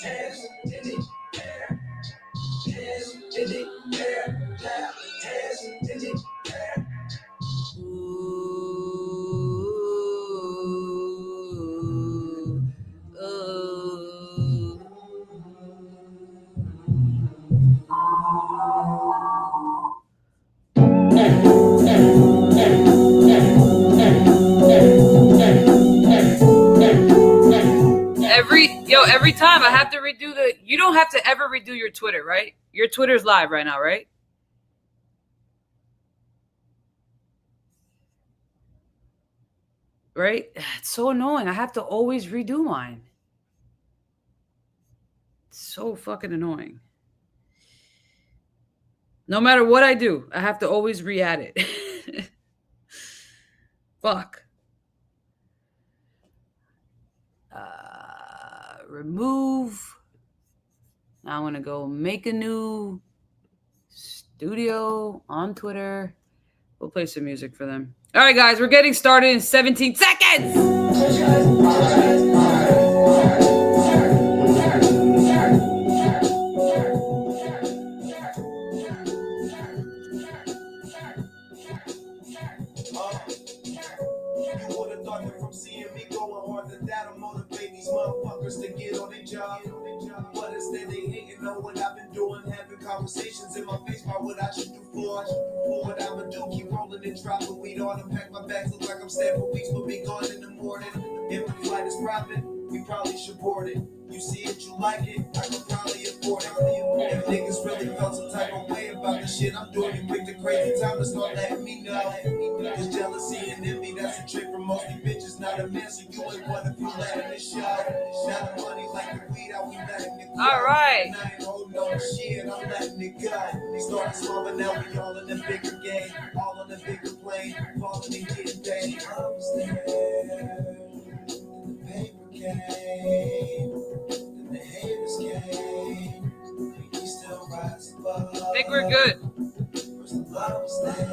Hands in the air. Hands in the air. Clap. Hands in the air. Every time I have to redo the. You don't have to ever redo your Twitter, right? Your Twitter's live right now, right? Right? It's so annoying. I have to always redo mine. It's so fucking annoying. No matter what I do, I have to always re-add it. Fuck. Remove. Now I'm going to go make a new studio on Twitter. We'll play some music for them. All right, guys, we're getting started in 17 seconds. To get on their job, but instead they hating on what I've been doing, having conversations in my face about what I should do for what I'ma do. Keep rolling and dropping weed on and pack my bags, look like I'm staying for weeks, but be gone in the morning. If the flight is private, we probably should board it. You see it, you like it, I can probably afford it. If niggas really felt some type of way about the shit I'm doing, you pick the crazy time to start letting me know. Cause jealousy and envy, that's a trick from most of bitches. Not a man, so you ain't one if you letting it show. Not the money like the weed, I we letting it go. All right. And I ain't holding on to shit, I'm letting it go. They started small, but now we all in the bigger game. All on the bigger plane, falling and getting paid. I was there, in the paper game. The haters came, we still rise above. I think we're good. First the love was there,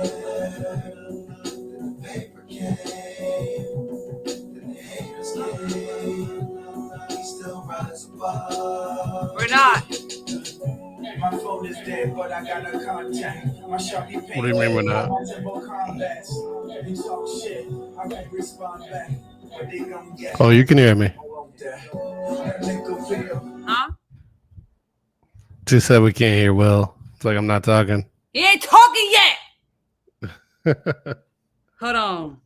then the paper came, then the haters came, we still rise above. We're not. My phone is dead, but I got a contact. My Sharpie paint. What do you mean with that? They talk shit, I can respond back. But they gonna get. Oh, you can hear me. Huh? She said we can't hear Will. It's like I'm not talking. He ain't talking yet. Hold on.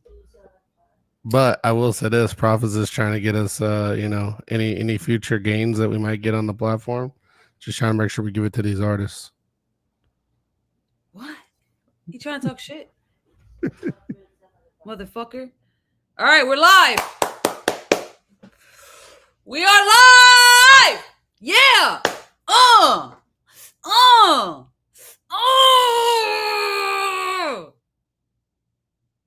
But I will say this: Prophets is trying to get us, any future gains that we might get on the platform. Just trying to make sure we give it to these artists. What? You trying to talk shit? Motherfucker. All right, we're live. We are live. Yeah.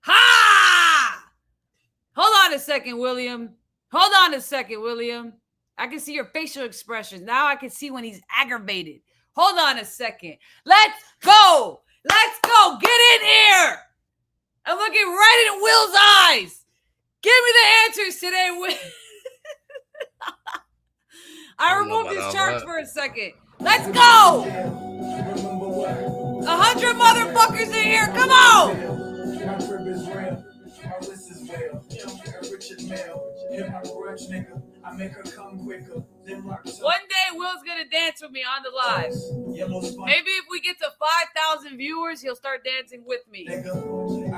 Ha! Hold on a second, William. I can see your facial expressions. Now I can see when he's aggravated. Hold on a second. Let's go. Get in here. I'm looking right in Will's eyes. Give me the answers today, Will. I removed his charts for a second. Let's go. 100 motherfuckers in here. Come on. My crib is real. My list is real. Richard Male. My grudge nigga. I make her come quicker. One day Will's gonna dance with me on the live. Maybe if we get to 5,000 viewers, he'll start dancing with me. I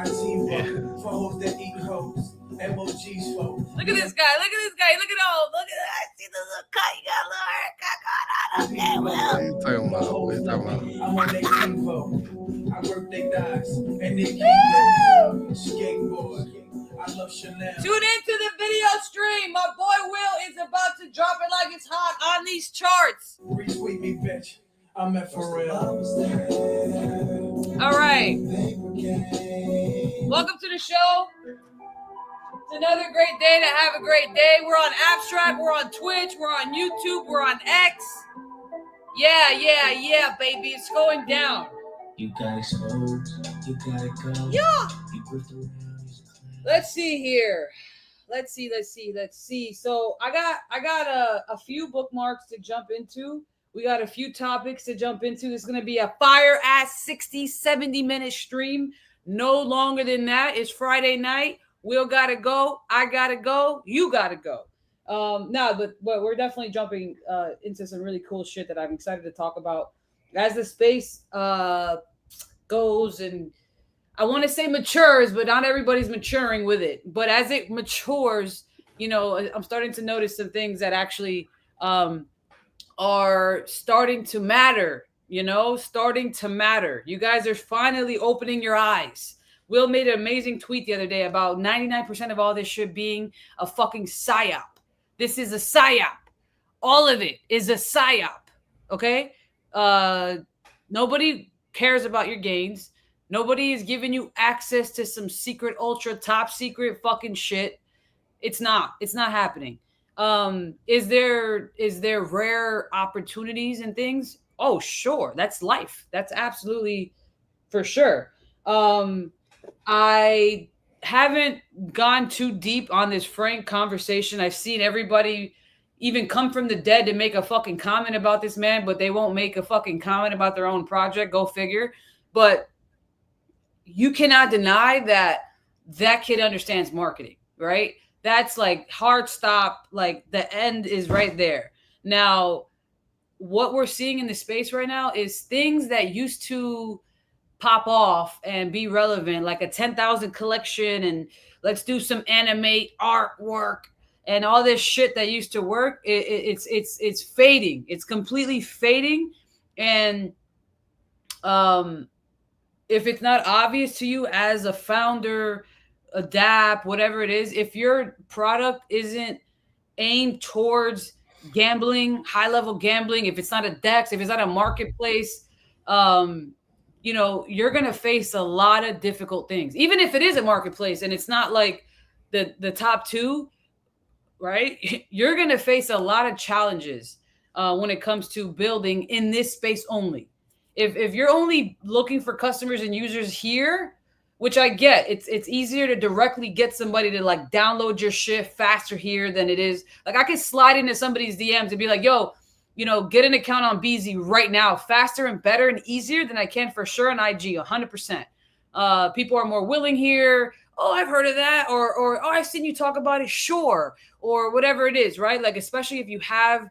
for hoes that eat hoes. Emojis for. Look at this guy. Look at all. Look at that. See the little cut. You got a little haircut going on. Okay, well. What are you talking about? I'm on their info. I work their thighs and they keep skateboard. I love Chanel. Tune into the video stream. My boy Will is about to drop it like it's hot on these charts. Retweet me, bitch. I'm at for real. All right. Welcome to the show. It's another great day to have a great day. We're on Abstract. We're on Twitch. We're on YouTube. We're on X. Yeah, baby. It's going down. You got exposed. You gotta go. Yeah. Let's see here. let's see. So I got a few bookmarks to jump into. We got a few topics to jump into. It's going to be a fire ass 60, 70-minute stream. No longer than that. It's Friday night. Will gotta go. I gotta go. You gotta go. No, but we're definitely jumping into some really cool shit that I'm excited to talk about as the space goes, and I want to say matures, but not everybody's maturing with it. But as it matures, I'm starting to notice some things that actually are starting to matter. Starting to matter. You guys are finally opening your eyes. Will made an amazing tweet the other day about 99% of all this shit being a fucking psyop. This is a psyop. All of it is a psyop. Okay? Nobody cares about your gains. Nobody is giving you access to some secret, ultra, top secret fucking shit. It's not happening. Is there rare opportunities and things? Oh, sure. That's life. That's absolutely for sure. I haven't gone too deep on this frank conversation. I've seen everybody even come from the dead to make a fucking comment about this man, but they won't make a fucking comment about their own project. Go figure. But you cannot deny that kid understands marketing, right? That's like hard stop. Like the end is right there. Now, what we're seeing in the space right now is things that used to pop off and be relevant, like a 10,000 collection, and let's do some animate artwork and all this shit that used to work. It's fading. It's completely fading. And if it's not obvious to you as a founder, adapt, whatever it is, if your product isn't aimed towards gambling, high level gambling, if it's not a DEX, if it's not a marketplace, you're going to face a lot of difficult things. Even if it is a marketplace and it's not like the top two, right? You're going to face a lot of challenges when it comes to building in this space only. If you're only looking for customers and users here, which I get, it's easier to directly get somebody to like download your shit faster here than it is. Like I could slide into somebody's DMs and be like, yo, get an account on BZ right now, faster and better and easier than I can for sure on IG, 100%. People are more willing here. Oh, I've heard of that. Or oh, I've seen you talk about it. Sure. Or whatever it is, right? Like, especially if you have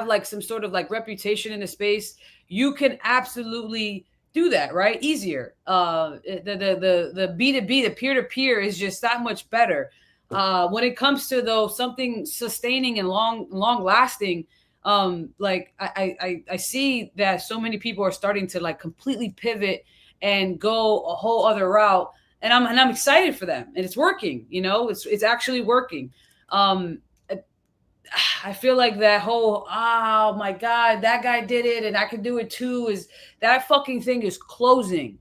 like some sort of like reputation in the space, you can absolutely do that, right? Easier. The B2B, the peer-to-peer is just that much better. When it comes to though something sustaining and long lasting, like I see that so many people are starting to like completely pivot and go a whole other route, and I'm excited for them, and it's working. It's actually working. I feel like that whole, oh my God, that guy did it and I can do it too, is that fucking thing is closing.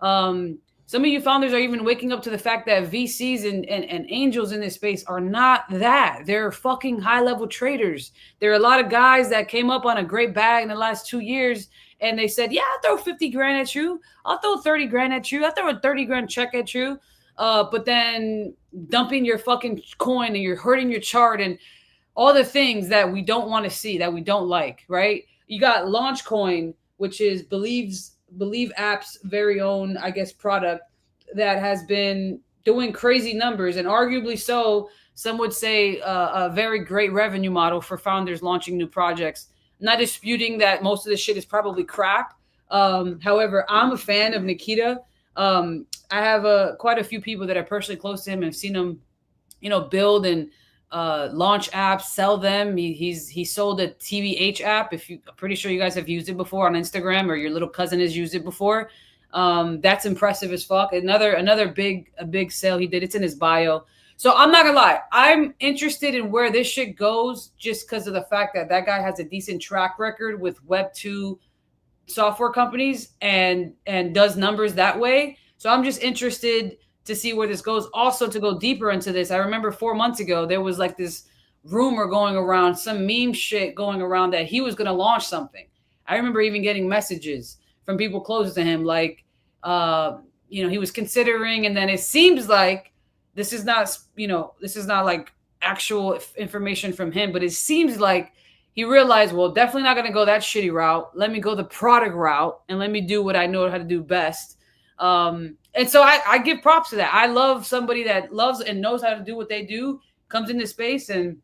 Some of you founders are even waking up to the fact that VCs and angels in this space are not that. They're fucking high-level traders. There are a lot of guys that came up on a great bag in the last 2 years and they said, yeah, I'll throw 50 grand at you. I'll throw 30 grand at you. I'll throw a 30 grand check at you. But then dumping your fucking coin and you're hurting your chart and all the things that we don't want to see, that we don't like, right? You got Launchcoin, which is Believe app's very own, I guess, product that has been doing crazy numbers, and arguably so, some would say a very great revenue model for founders launching new projects. Not disputing that most of this shit is probably crap. However, I'm a fan of Nikita. I have quite a few people that are personally close to him and have seen him, build and launch apps, sell them. He sold a TBH app. I'm pretty sure you guys have used it before on Instagram, or your little cousin has used it before. That's impressive as fuck. Another big sale he did. It's in his bio. So I'm not gonna lie, I'm interested in where this shit goes, just because of the fact that guy has a decent track record with Web2 software companies and does numbers that way. So I'm just interested to see where this goes. Also, to go deeper into this, I remember 4 months ago, there was like this rumor going around, some meme shit going around that he was going to launch something. I remember even getting messages from people close to him, like, he was considering. And then it seems like this is not, this is not like actual information from him, but it seems like he realized, well, definitely not going to go that shitty route. Let me go the product route and let me do what I know how to do best. And so I give props to that. I love somebody that loves and knows how to do what they do, comes into space and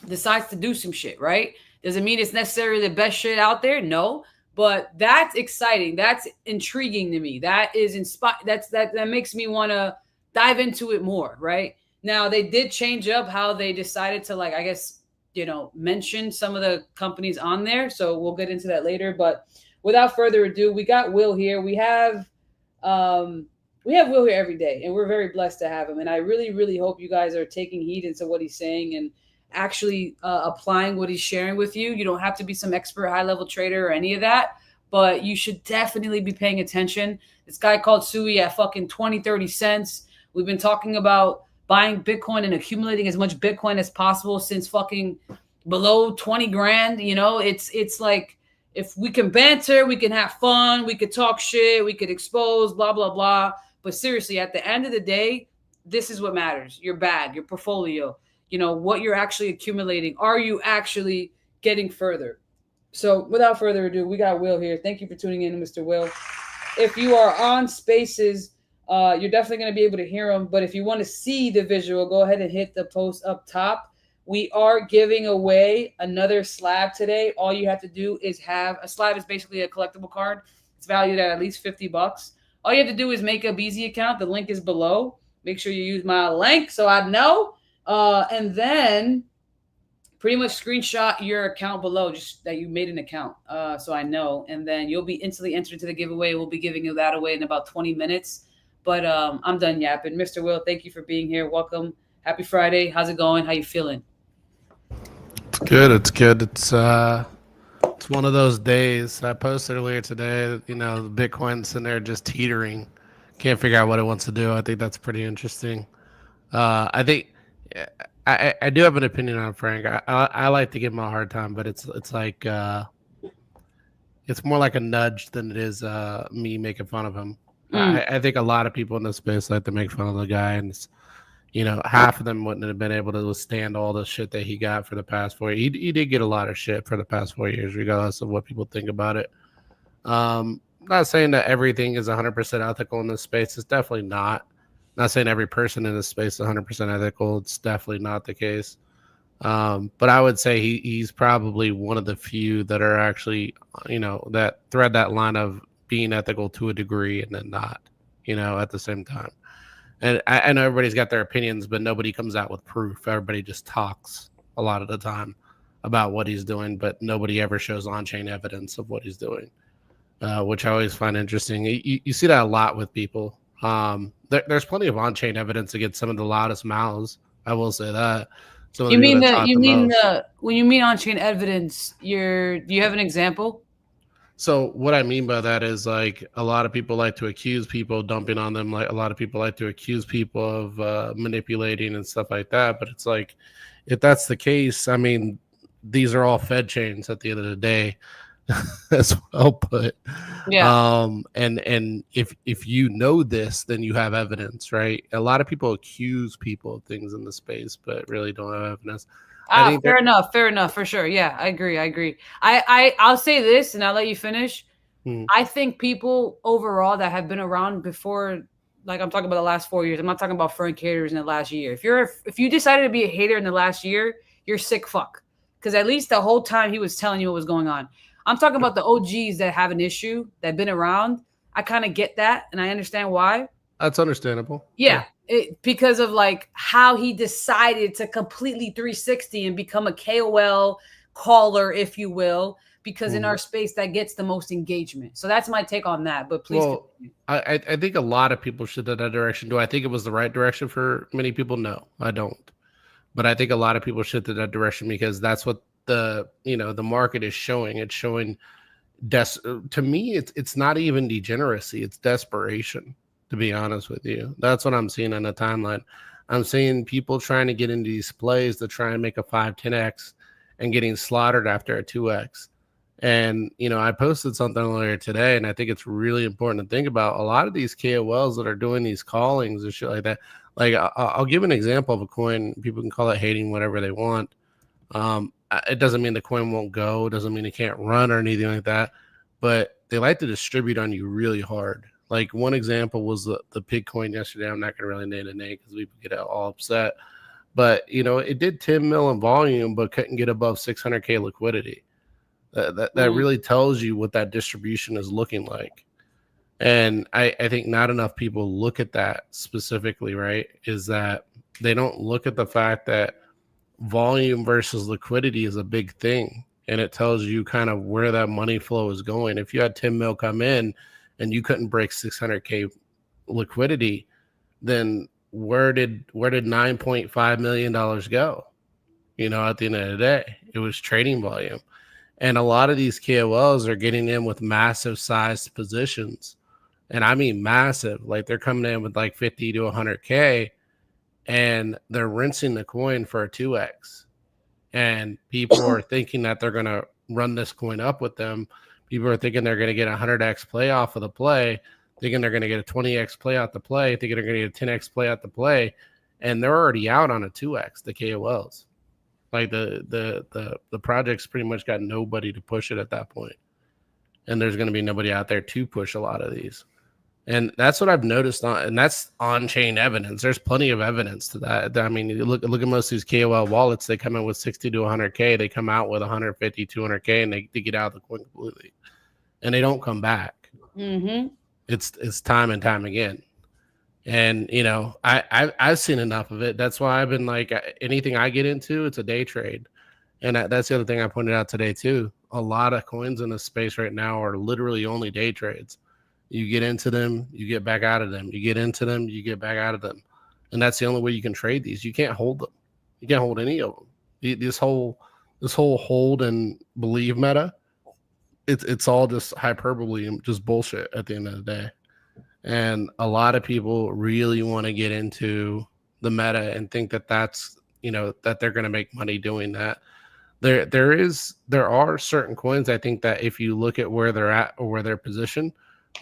decides to do some shit, right? Doesn't mean it's necessarily the best shit out there. No, but that's exciting. That's intriguing to me. That is that makes me want to dive into it more, right? Now they did change up how they decided to, like, I guess, mention some of the companies on there. So we'll get into that later. But without further ado, we got Will here. We have Will here every day, and we're very blessed to have him. And I really, really hope you guys are taking heed into what he's saying and actually applying what he's sharing with you. You don't have to be some expert high level trader or any of that, but you should definitely be paying attention. This guy called Sui at fucking 20, 30 cents. We've been talking about buying Bitcoin and accumulating as much Bitcoin as possible since fucking below 20 grand. It's like, if we can banter, we can have fun, we could talk shit, we could expose, blah, blah, blah. But seriously, at the end of the day, this is what matters. Your bag, your portfolio, what you're actually accumulating. Are you actually getting further? So without further ado, we got Will here. Thank you for tuning in, Mr. Will. If you are on Spaces, you're definitely going to be able to hear him. But if you want to see the visual, go ahead and hit the post up top. We are giving away another slab today. All you have to do is have a slab. Is basically a collectible card. It's valued at least $50. All you have to do is make a BZ account. The link is below. Make sure you use my link so I know. And then pretty much screenshot your account below, just that you made an account, so I know. And then you'll be instantly entered into the giveaway. We'll be giving you that away in about 20 minutes. But I'm done yapping. Mr. Will, thank you for being here. Welcome. Happy Friday. How's it going? How you feeling? It's good. It's good. It's one of those days. I posted earlier today, the Bitcoin's in there just teetering. Can't figure out what it wants to do. I think that's pretty interesting. I think I do have an opinion on Frank. I like to give him a hard time, but it's like it's more like a nudge than it is me making fun of him. I think a lot of people in this space like to make fun of the guy, and half of them wouldn't have been able to withstand all the shit that he got for the past 4 years. He did get a lot of shit for the past 4 years, regardless of what people think about it. Not saying that everything is 100% ethical in this space. It's definitely not. Not saying every person in this space is 100% ethical. It's definitely not the case. But I would say he's probably one of the few that are actually, that thread that line of being ethical to a degree and then not, at the same time. And I know everybody's got their opinions, but nobody comes out with proof. Everybody just talks a lot of the time about what he's doing, but nobody ever shows on-chain evidence of what he's doing, which I always find interesting. You see that a lot with people. There's plenty of on-chain evidence against some of the loudest mouths. I will say that. When you mean on-chain evidence, do you have an example? So what I mean by that is, like, a lot of people like to accuse people of dumping on them. Like, a lot of people like to accuse people of manipulating and stuff like that. But it's like, if that's the case, I mean, these are all Fed chains at the end of the day. That's well put. Yeah. And if you know this, then you have evidence, right? A lot of people accuse people of things in the space, but really don't have evidence. Fair enough, for sure. Yeah, I agree. I'll say this, and I'll let you finish. I think people overall that have been around before, like, I'm talking about the last 4 years. I'm not talking about Frank haters in the last year. If you decided to be a hater in the last year, you're sick fuck. Because at least the whole time he was telling you what was going on. I'm talking about the OGs that have an issue, that have been around. I kind of get that, and I understand why. That's understandable. Yeah. Because of, like, how he decided to completely 360 and become a KOL caller, if you will, because in our space that gets the most engagement. So that's my take on that. But please. Well, I think a lot of people should in that direction. Do I think it was the right direction for many people? No, I don't. But I think a lot of people should in that direction because that's what the market is showing. It's showing to me, it's not even degeneracy, it's desperation. To be honest with you, that's what I'm seeing on the timeline. I'm seeing people trying to get into these plays to try and make a 5-10x and getting slaughtered after a 2x. And, I posted something earlier today, and I think it's really important to think about a lot of these KOLs that are doing these callings and shit like that. Like I'll give an example of a coin. People can call it hating, whatever they want. It doesn't mean the coin won't go. It doesn't mean it can't run or anything like that. But they like to distribute on you really hard. Like one example was the pig coin yesterday. I'm not going to really name the name because we get all upset. But, it did 10 mil in volume, but couldn't get above 600K liquidity. That really tells you what that distribution is looking like. And I think not enough people look at that specifically, right? Is that they don't look at the fact that volume versus liquidity is a big thing. And it tells you kind of where that money flow is going. If you had 10 mil come in and you couldn't break 600K liquidity, then where did $9.5 million go? At the end of the day, it was trading volume. And a lot of these KOLs are getting in with massive sized positions. And I mean massive, like they're coming in with like 50 to 100K and they're rinsing the coin for a 2X. And people are thinking that they're going to run this coin up with them. People are thinking they're going to get a 100X play off of the play, thinking they're going to get a 20X play out the play, thinking they're going to get a 10X play out the play. And they're already out on a 2X, the KOLs. Like the project's pretty much got nobody to push it at that point. And there's going to be nobody out there to push a lot of these. And that's what I've noticed and that's on-chain evidence. There's plenty of evidence to that. I mean, you look at most of these KOL wallets, they come in with 60 to 100K, they come out with 150, 200K, and they get out of the coin completely. And they don't come back. Mm-hmm. It's time and time again. And, I've seen enough of it. That's why I've been like, anything I get into, it's a day trade. And that's the other thing I pointed out today, too. A lot of coins in this space right now are literally only day trades. You get into them, you get back out of them. You get into them, you get back out of them. And that's the only way you can trade these. You can't hold them. You can't hold any of them. This whole hold and believe meta, it's all just hyperbole and just bullshit at the end of the day. And a lot of people really want to get into the meta and think that that's, that they're going to make money doing that. There are certain coins, I think, that if you look at where they're at or where they're positioned,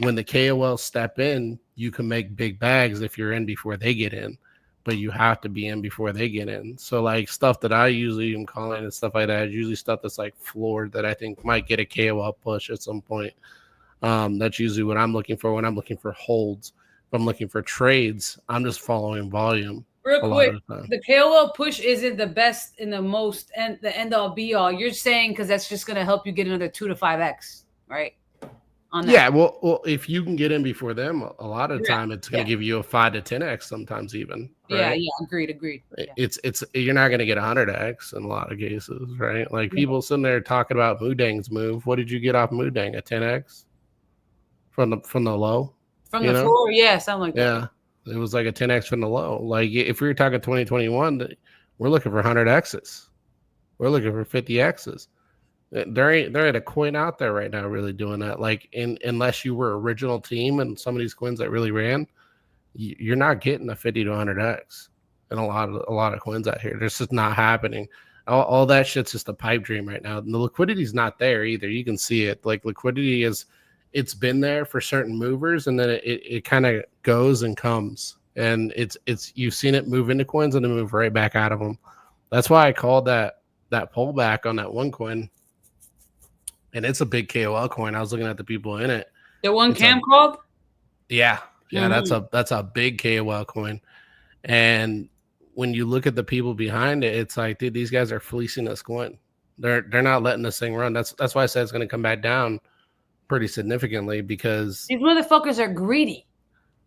when the KOLs step in, you can make big bags if you're in before they get in, but you have to be in before they get in. So like stuff that I usually am calling and stuff like that is usually stuff that's like floored that I think might get a KOL push at some point. That's usually what I'm looking for when I'm looking for holds. If I'm looking for trades, I'm just following volume. Real quick, the KOL push isn't the best in the most and the end all be all. You're saying because that's just going to help you get another 2 to 5X, right? On that. Yeah, well, if you can get in before them, a lot of the time it's going to give you a 5 to 10X sometimes even. Right? Yeah, agreed. Yeah. It's you're not going to get 100X in a lot of cases, right? Like people sitting there talking about Moodang's move. What did you get off Moodang? A 10X from the low? From the floor, yeah, something like that. Yeah, it was like a 10X from the low. Like if we were talking 2021, we're looking for 100Xs. We're looking for 50Xs. There ain't a coin out there right now really doing that. Like unless you were original team and some of these coins that really ran, you're not getting a 50 to 100X and a lot of coins out here. It's just not happening. All that shit's just a pipe dream right now. And the liquidity's not there either. You can see it. Like liquidity it's been there for certain movers, and then it kind of goes and comes. And it's you've seen it move into coins and then move right back out of them. That's why I called that pullback on that one coin. And it's a big KOL coin. I was looking at the people in it. The one Cam called? Yeah. That's a big KOL coin. And when you look at the people behind it, it's like, dude, these guys are fleecing this coin. They're not letting this thing run. That's why I said it's going to come back down pretty significantly because these motherfuckers are greedy.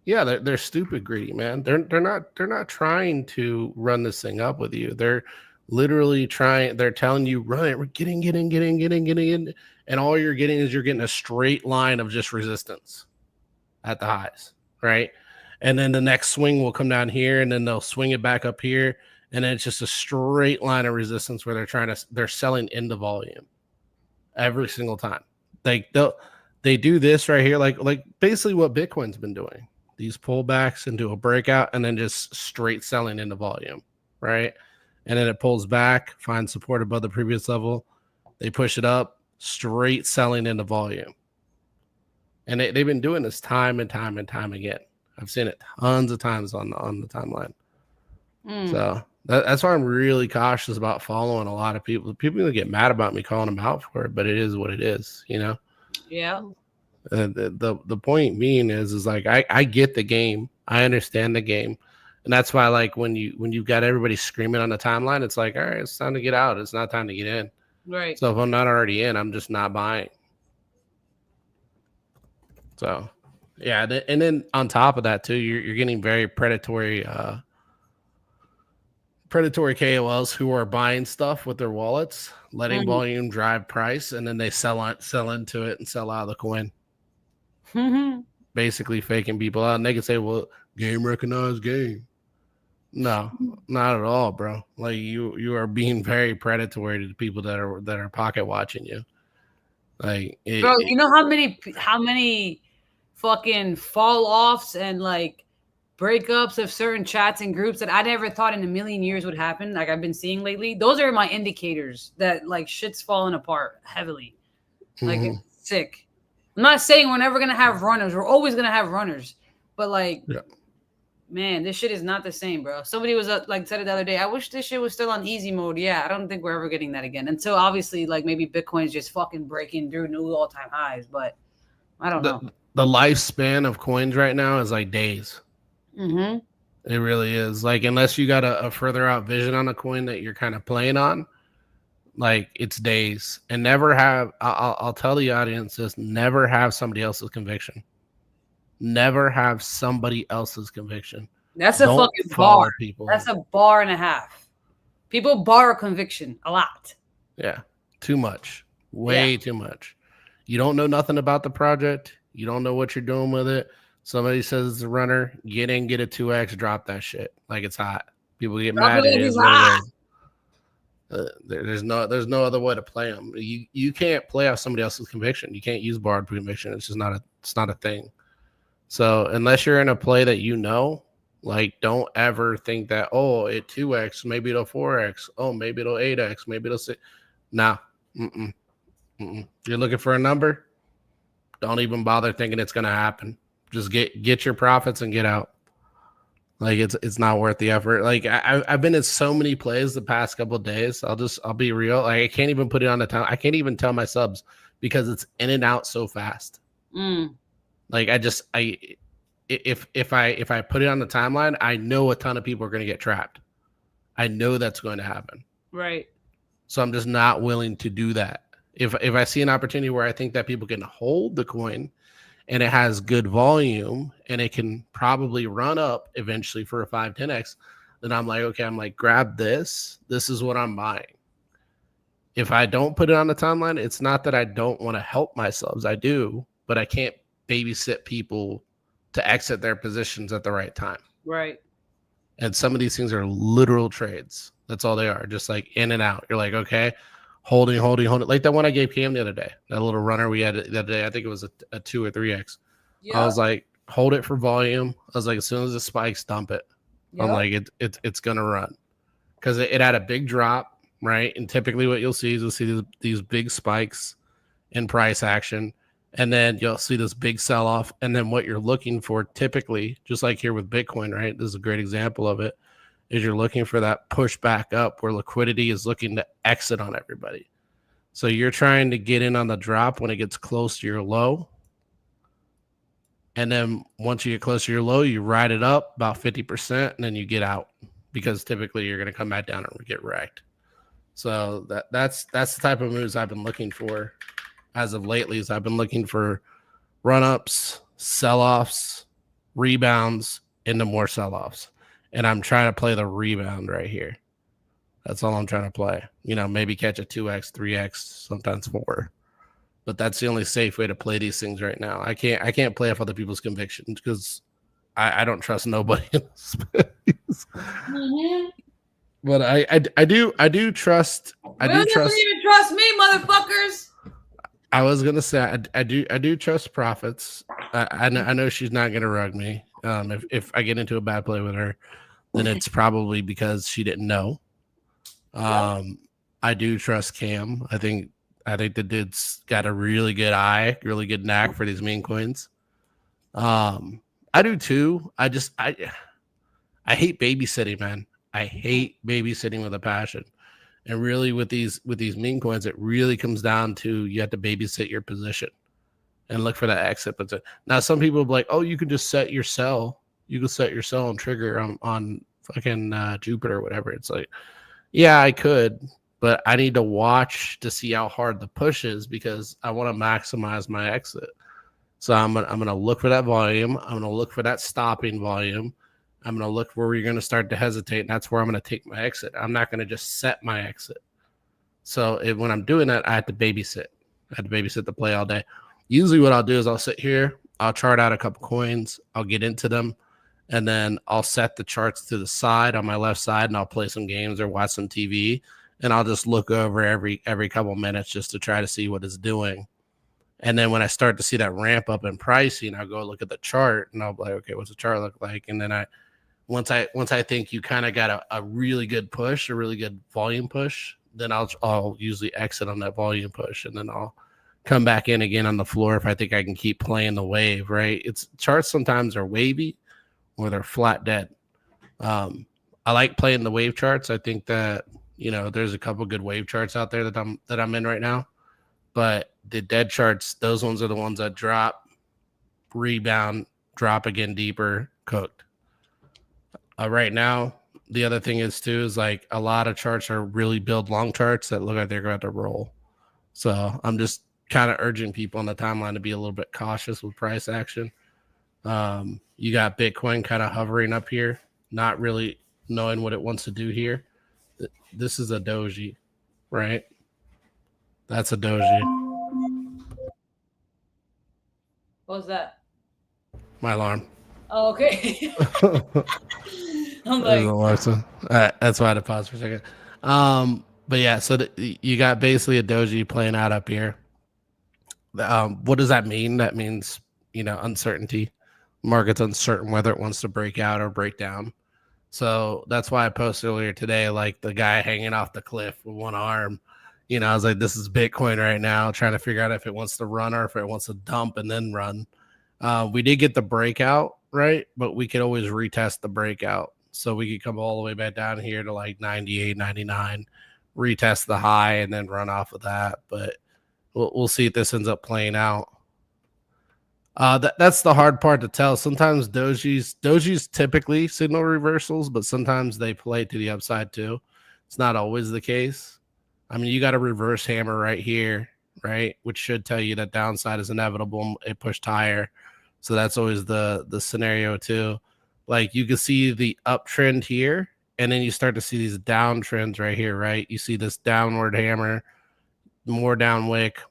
Yeah, they're stupid greedy, man. They're not trying to run this thing up with you. They're literally trying. They're telling you, run it, get in. And all you're getting is a straight line of just resistance at the highs, right? And then the next swing will come down here, and then they'll swing it back up here, and then it's just a straight line of resistance where they're selling into volume every single time. They do this right here, like basically what Bitcoin's been doing. These pullbacks into a breakout, and then just straight selling into volume, right? And then it pulls back, finds support above the previous level. They push it up. Straight selling into volume. And they've been doing this time and time again. I've seen it tons of times on the timeline. Mm. So that's why I'm really cautious about following a lot of people. People gonna get mad about me calling them out for it, but it is what it is, you know. Yeah. The point being is like I get the game, I understand the game, and that's why like when you've got everybody screaming on the timeline, it's like, all right, it's time to get out. It's not time to get in. Right. So if I'm not already in, I'm just not buying. So yeah, and then on top of that too, you're getting very predatory KOLs who are buying stuff with their wallets, letting volume drive price, and then they sell into it and sell out of the coin. Basically faking people out. And they can say, well, game recognized game. No, not at all, bro. Like you are being very predatory to the people that are pocket watching you. Like bro, you know how many fucking fall offs and like breakups of certain chats and groups that I never thought in a million years would happen, like I've been seeing lately. Those are my indicators that like shit's falling apart heavily. Like it's sick. I'm not saying we're never gonna have runners. We're always gonna have runners, but like, man, this shit is not the same, bro. Somebody was like said it the other day. I wish this shit was still on easy mode. Yeah, I don't think we're ever getting that again until obviously like maybe Bitcoin's just fucking breaking through new all-time highs. But I don't know. The lifespan of coins right now is like days. Mm-hmm. It really is. Like unless you got a further out vision on a coin that you're kind of playing on. Like it's days, and never have. I'll tell the audience this: never have somebody else's conviction. Never have somebody else's conviction. That's a fucking bar. People. That's a bar and a half. People borrow conviction a lot. Yeah, too much, way too much. You don't know nothing about the project. You don't know what you're doing with it. Somebody says it's a runner. Get in, get a 2x, drop that shit like it's hot. People get mad. It is what it is. There's no other way to play them. You can't play off somebody else's conviction. You can't use borrowed conviction. It's just not a thing. So unless you're in a play that you know, like don't ever think that it 2x, maybe it'll 4x, maybe it'll 8x, maybe it'll 6. Nah, you're looking for a number. Don't even bother thinking it's gonna happen. Just get your profits and get out. Like it's not worth the effort. Like I've been in so many plays the past couple of days. I'll be real. Like I can't even put it on the time. I can't even tell my subs because it's in and out so fast. Like if I put it on the timeline, I know a ton of people are going to get trapped. I know that's going to happen. Right. So I'm just not willing to do that. If I see an opportunity where I think that people can hold the coin and it has good volume and it can probably run up eventually for a 5-10x, then I'm like, grab this. This is what I'm buying. If I don't put it on the timeline, it's not that I don't want to help my subs. I do, but I can't babysit people to exit their positions at the right time. Right. And some of these things are literal trades. That's all they are. Just like in and out. You're like, okay, holding. Like that one I gave Cam the other day, that little runner we had the other day. I think it was a 2 or 3x. I was like, hold it for volume. I was like, as soon as it spikes, dump it. I'm like, it's gonna run because it had a big drop, right? And typically, what you'll see is these big spikes in price action, and then you'll see this big sell off. And then what you're looking for, typically, just like here with Bitcoin, right? This is a great example of it. Is you're looking for that push back up where liquidity is looking to exit on everybody. So you're trying to get in on the drop when it gets close to your low. And then once you get close to your low, you ride it up about 50% and then you get out because typically you're going to come back down and get wrecked. So that's the type of moves I've been looking for as of lately. Is I've been looking for run-ups, sell-offs, rebounds into more sell-offs. And I'm trying to play the rebound right here. That's all I'm trying to play. Maybe catch a 2x, 3x, sometimes 4. But that's the only safe way to play these things right now. I can't play off other people's convictions because I don't trust nobody in this space. But I do trust. I do trust. Don't even trust me, motherfuckers. I was gonna say I do trust profits. I know she's not gonna rug me. If I get into a bad play with her, then it's probably because she didn't know. I do trust Cam. I think the dude's got a really good eye, really good knack for these meme coins. I do too. I hate babysitting, man. I hate babysitting with a passion. And really with these meme coins, it really comes down to you have to babysit your position and look for that exit. But now some people will be like, oh, you can just set your sell. You can set your sell and trigger on fucking Jupiter or whatever. It's like, yeah, I could, but I need to watch to see how hard the push is because I want to maximize my exit. So I'm gonna look for that volume. I'm gonna look for that stopping volume. I'm gonna look where you're gonna start to hesitate, and that's where I'm gonna take my exit. I'm not gonna just set my exit. So when I'm doing that, I have to babysit. I have to babysit the play all day. Usually, what I'll do is I'll sit here, I'll chart out a couple coins, I'll get into them, and then I'll set the charts to the side on my left side, and I'll play some games or watch some TV, and I'll just look over every couple minutes just to try to see what it's doing. And then when I start to see that ramp up in pricing, I'll go look at the chart, and I'll be like, okay, what's the chart look like? And then once I think you kind of got a really good push, a really good volume push, then I'll usually exit on that volume push, and then I'll come back in again on the floor if I think I can keep playing the wave, right? It's charts sometimes are wavy or they're flat dead. I like playing the wave charts. I think that, there's a couple good wave charts out there that I'm in right now. But the dead charts, those ones are the ones that drop, rebound, drop again deeper, cooked. Right now, the other thing is like a lot of charts are really build long charts that look like they're going to roll. So I'm just kind of urging people on the timeline to be a little bit cautious with price action. You got Bitcoin kind of hovering up here, not really knowing what it wants to do here. This is a doji, right? That's a doji. What was that? My alarm. Oh, okay. I'm like, that's why I had to pause for a second. But yeah, so you got basically a doji playing out up here. What does that mean? That means, uncertainty. Market's uncertain whether it wants to break out or break down. So that's why I posted earlier today, like the guy hanging off the cliff with one arm. I was like, this is Bitcoin right now, trying to figure out if it wants to run or if it wants to dump and then run. We did get the breakout, right? But we could always retest the breakout. So we could come all the way back down here to like 98, 99, retest the high and then run off of that. But we'll see if this ends up playing out. That's the hard part to tell. Sometimes dojis typically signal reversals, but sometimes they play to the upside too. It's not always the case. I mean, you got a reverse hammer right here, right? Which should tell you that downside is inevitable. It pushed higher. So that's always the scenario too. Like you can see the uptrend here, and then you start to see these downtrends right here, right? You see this downward hammer, more down wick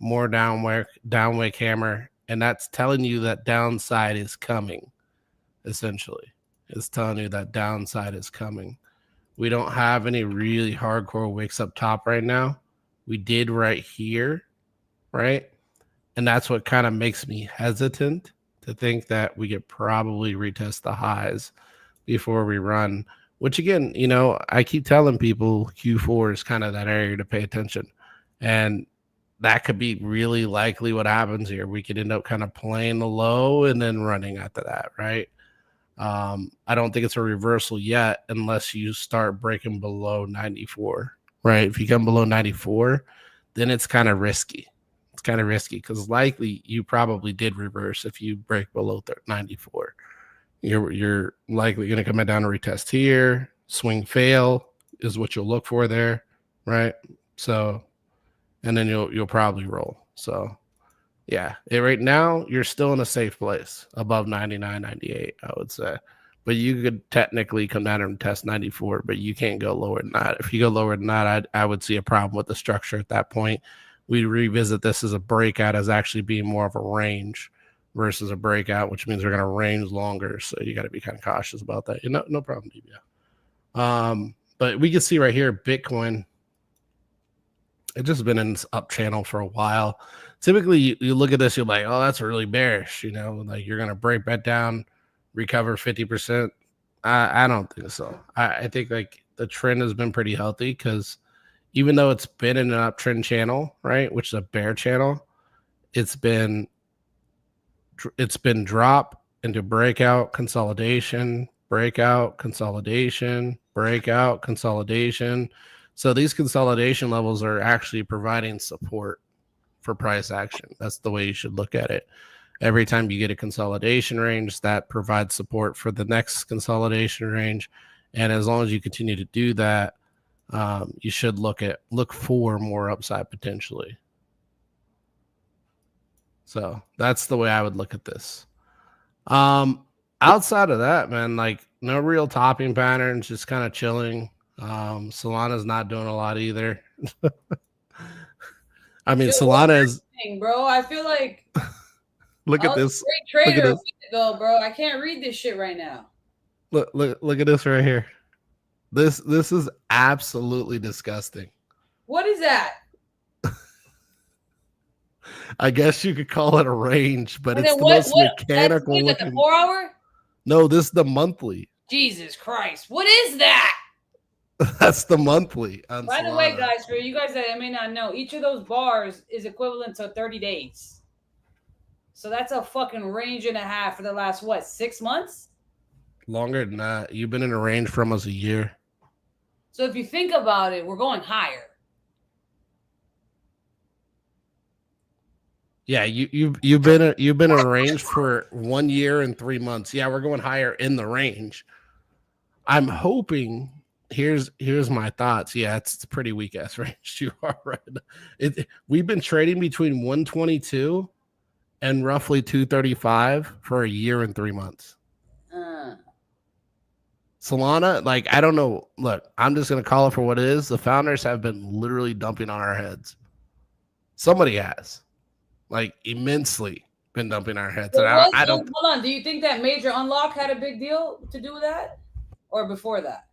hammer. And that's telling you that downside is coming, essentially. It's telling you that downside is coming. We don't have any really hardcore wicks up top right now. We did right here, right? And that's what kind of makes me hesitant to think that we could probably retest the highs before we run. Which, again, I keep telling people Q4 is kind of that area to pay attention. And that could be really likely what happens here. We could end up kind of playing the low and then running after that, right? I don't think it's a reversal yet unless you start breaking below 94, right? If you come below 94, then it's kind of risky. It's kind of risky because likely you probably did reverse if you break below 94. You're likely going to come down and retest here. Swing fail is what you'll look for there, right? So, and then you'll probably roll. So yeah, right now you're still in a safe place above 99, 98, I would say. But you could technically come down and test 94, but you can't go lower than that. If you go lower than that, I would see a problem with the structure at that point. We revisit this as a breakout as actually being more of a range versus a breakout, which means we're going to range longer. So you got to be kind of cautious about that. No problem, DBA. But we can see right here, Bitcoin, it's just been in this up channel for a while. Typically, you look at this, you're like, oh, that's really bearish. Like you're going to break that down, recover 50%. I don't think so. I think like the trend has been pretty healthy because even though it's been in an uptrend channel, right, which is a bear channel, it's been drop, into breakout, consolidation, breakout, consolidation, breakout, consolidation. So these consolidation levels are actually providing support for price action. That's the way you should look at it. Every time you get a consolidation range, that provides support for the next consolidation range. And as long as you continue to do that, you should look for more upside potentially. So that's the way I would look at this. Outside of that, man, like no real topping patterns, just kind of chilling. Solana's not doing a lot either. I mean, Solana is, bro. I feel like look at this. Great trader Look at a week ago, bro. I can't read this shit right now. Look at this right here. This is absolutely disgusting. What is that? I guess you could call it a range, but it's the most mechanical looking. The 4 hour? No, this is the monthly. Jesus Christ. What is that? That's the monthly. By the way, guys, for you guys that may not know, each of those bars is equivalent to 30 days. So that's a fucking range and a half for the last, 6 months? Longer than that. You've been in a range for almost a year. So if you think about it, we're going higher. Yeah, you've been in a range for 1 year and 3 months. Yeah, we're going higher in the range. I'm hoping. Here's my thoughts. Yeah, it's a pretty weak ass range. You are right. We've been trading between 122 and roughly 235 for a year and 3 months. Solana, like, I don't know. Look, I'm just gonna call it for what it is. The founders have been literally dumping on our heads. Somebody has, like, immensely been dumping our heads. And I don't. Hold on. Do you think that major unlock had a big deal to do with that, or before that?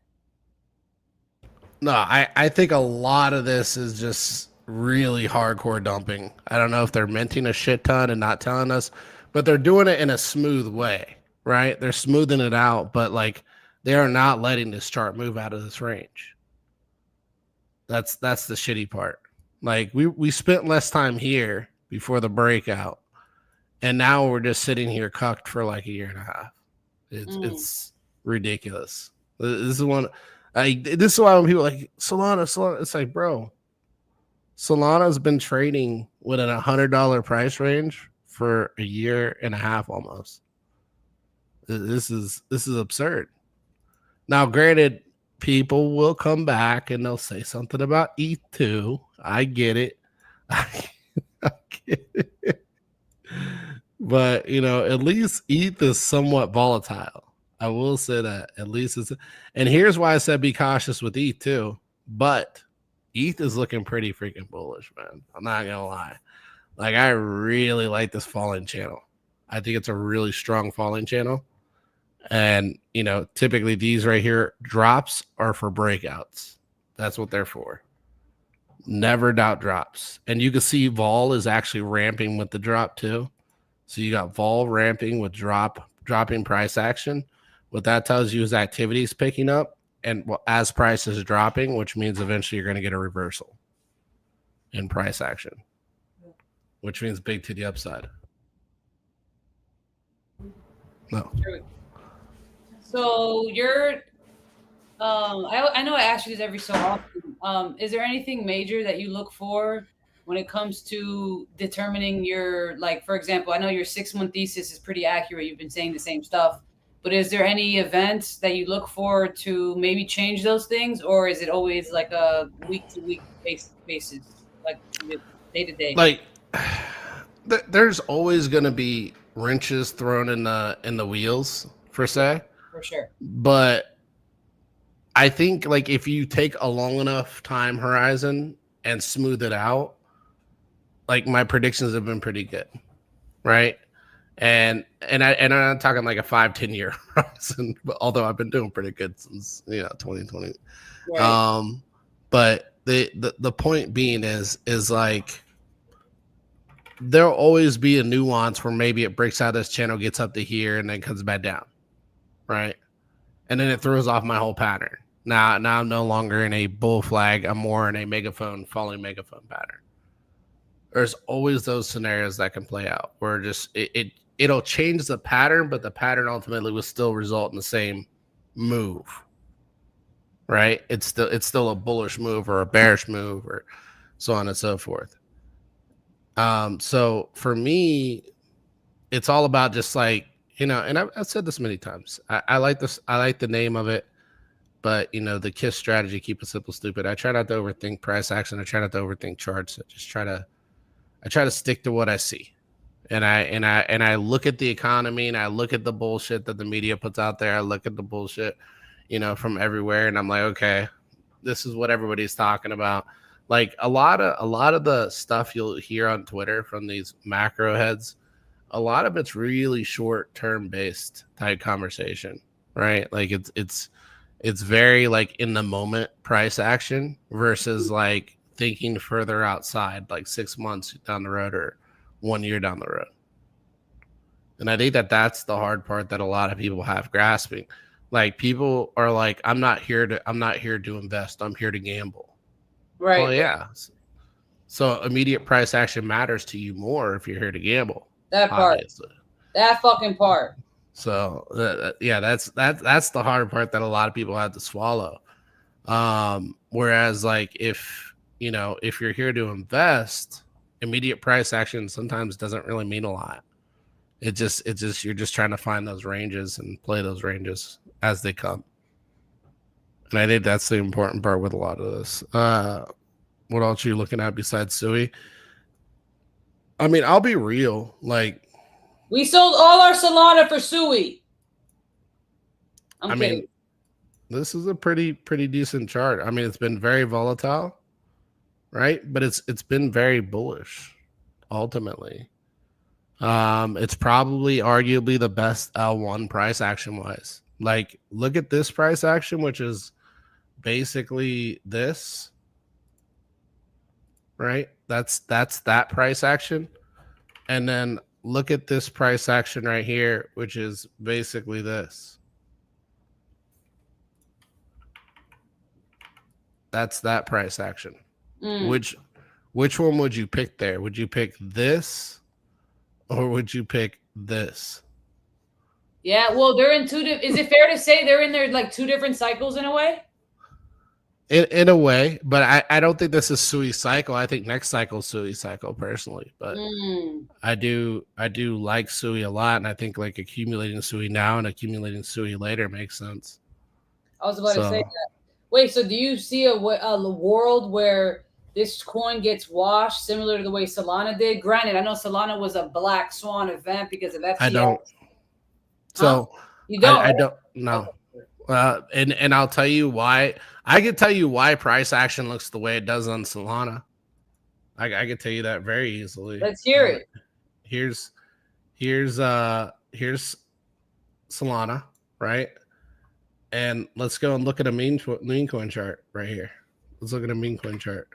No, I think a lot of this is just really hardcore dumping. I don't know if they're minting a shit ton and not telling us, but they're doing it in a smooth way, right? They're smoothing it out, but like they are not letting this chart move out of this range. That's the shitty part. Like we spent less time here before the breakout, and now we're just sitting here cucked for like a year and a half. It's ridiculous. This is one. This is why when people are like Solana, it's like, bro, Solana's been trading within $100 price range for a year and a half almost. This is absurd. Now, granted, people will come back and they'll say something about ETH too. I get it. I get it. But at least ETH is somewhat volatile. I will say that at least it's, and here's why I said be cautious with ETH too. But ETH is looking pretty freaking bullish, man. I'm not gonna lie. Like, I really like this falling channel. I think it's a really strong falling channel. And typically these right here drops are for breakouts. That's what they're for. Never doubt drops. And you can see vol is actually ramping with the drop too. So you got vol ramping with dropping price action. What that tells you is activity is picking up, and as price is dropping, which means eventually you're going to get a reversal in price action, which means big to the upside. No. So you're, I know I ask you this every so often. Is there anything major that you look for when it comes to determining your, like, for example, I know your 6-month thesis is pretty accurate. You've been saying the same stuff. But is there any events that you look for to maybe change those things, or is it always like a week-to-week basis, like day-to-day? Like, there's always going to be wrenches thrown in the wheels, per se. For sure. But I think, like, if you take a long enough time horizon and smooth it out, like, my predictions have been pretty good, right? And I'm not talking like a 5-10 year horizon, but although I've been doing pretty good since 2020. Right. But the point being is like there'll always be a nuance where maybe it breaks out of this channel, gets up to here, and then comes back down, right? And then it throws off my whole pattern. Now I'm no longer in a bull flag. I'm more in a megaphone following megaphone pattern. There's always those scenarios that can play out where just it'll change the pattern, but the pattern ultimately will still result in the same move. Right? It's still a bullish move or a bearish move or so on and so forth. So for me, it's all about just like, and I've said this many times. I like this. I like the name of it, but the KISS strategy, keep it simple, stupid. I try not to overthink price action. I try not to overthink charts. I try to stick to what I see. And I look at the economy and I look at the bullshit that the media puts out there. I look at the bullshit, from everywhere. And I'm like, okay, this is what everybody's talking about. Like a lot of the stuff you'll hear on Twitter from these macro heads, a lot of it's really short-term based type conversation, right? Like it's very like in the moment price action versus like thinking further outside, like 6 months down the road or 1 year down the road. And I think that's the hard part that a lot of people have grasping. Like people are like, I'm not here to invest. I'm here to gamble. Right. Well, yeah. So immediate price action matters to you more if you're here to gamble. That part. Obviously. That fucking part. So that's the hard part that a lot of people have to swallow. Whereas like if you're here to invest, immediate price action sometimes doesn't really mean a lot. It just you're just trying to find those ranges and play those ranges as they come. And I think that's the important part with a lot of this. What else are you looking at besides Sui? I mean, I'll be real. Like, we sold all our Solana for Sui. I mean, this is a pretty decent chart. I mean, it's been very volatile, right? But it's been very bullish, ultimately. It's probably arguably the best L1 price action wise. Like, look at this price action, which is basically this, right? That's that price action. And then look at this price action right here, which is basically this. That's that price action. Which one would you pick there? Would you pick this or would you pick this? Yeah, well, they're in two. Is it fair to say they're in there like two different cycles in a way? In a way, but I don't think this is Sui cycle. I think next cycle is Sui cycle personally. But I do like Sui a lot, and I think like accumulating Sui now and accumulating Sui later makes sense. I was about to say that. Wait, so do you see a world where this coin gets washed similar to the way Solana did? Granted, I know Solana was a black swan event because of FTX. I don't. So you don't. I don't know. And I'll tell you why. I can tell you why price action looks the way it does on Solana. I can tell you that very easily. Let's hear it. Here's Solana, right? And let's go and look at a meme coin chart right here. Let's look at a meme coin chart.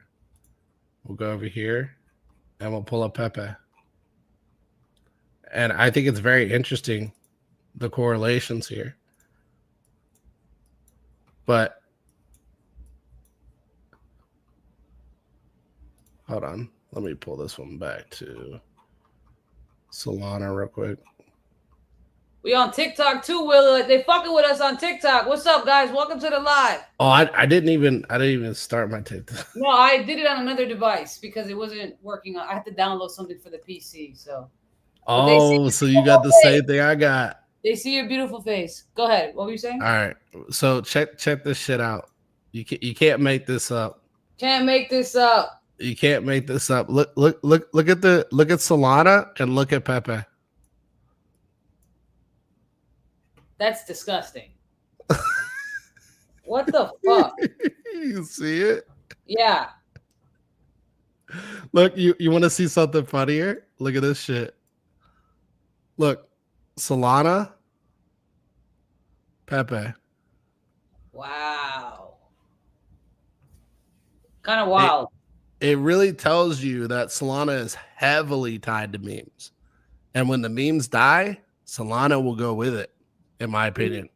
We'll go over here and we'll pull up Pepe. And I think it's very interesting, the correlations here. But hold on. Let me pull this one back to Solana real quick. We on TikTok too, Will. They fucking with us on TikTok. What's up, guys? Welcome to the live. Oh, I didn't even start my TikTok. No, I did it on another device because it wasn't working. I had to download something for the PC. So. Oh, so you got the same thing I got. They see your beautiful face. Go ahead. What were you saying? All right. So check this shit out. You can't make this up. Can't make this up. You can't make this up. Look at Solana and look at Pepe. That's disgusting. What the fuck? You see it? Yeah. Look, you want to see something funnier? Look at this shit. Look, Solana, Pepe. Wow. Kind of wild. It really tells you that Solana is heavily tied to memes. And when the memes die, Solana will go with it, in my opinion.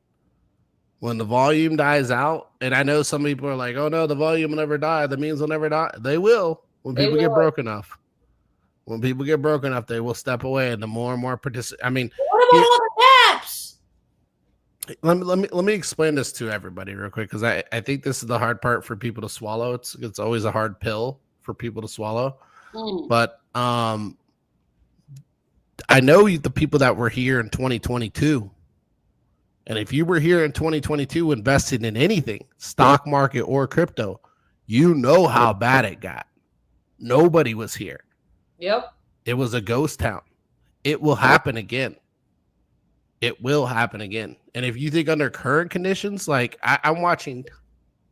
When the volume dies out, and I know some people are like, oh no, the volume will never die. The memes will never die. They will when people get broke enough. When people get broken up, they will step away, and the more and more participate. I mean, What about all the apps? let me explain this to everybody real quick, because I think this is the hard part for people to swallow. It's always a hard pill for people to swallow. But I know the people that were here in 2022. And if you were here in 2022 investing in anything, stock market or crypto, you know how bad it got. Nobody was here. Yep. It was a ghost town. It will happen again. It will happen again. And if you think under current conditions, like I'm watching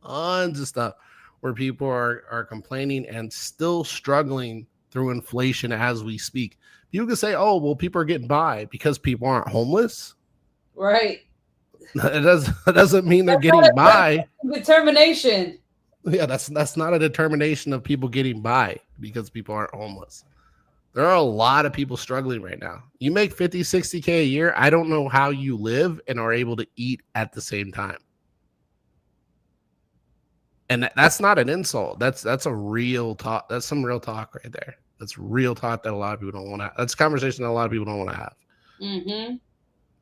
tons of stuff where people are complaining and still struggling through inflation as we speak. You can say, oh, well, people are getting by because people aren't homeless. Right. It doesn't mean they're getting by. Determination. Yeah, that's not a determination of people getting by because people aren't homeless. There are a lot of people struggling right now. You make 50, 60K a year. I don't know how you live and are able to eat at the same time. And that's not an insult. That's a real talk. That's some real talk right there. That's real talk that a lot of people don't want to. That's a conversation that a lot of people don't want to have. Mm-hmm.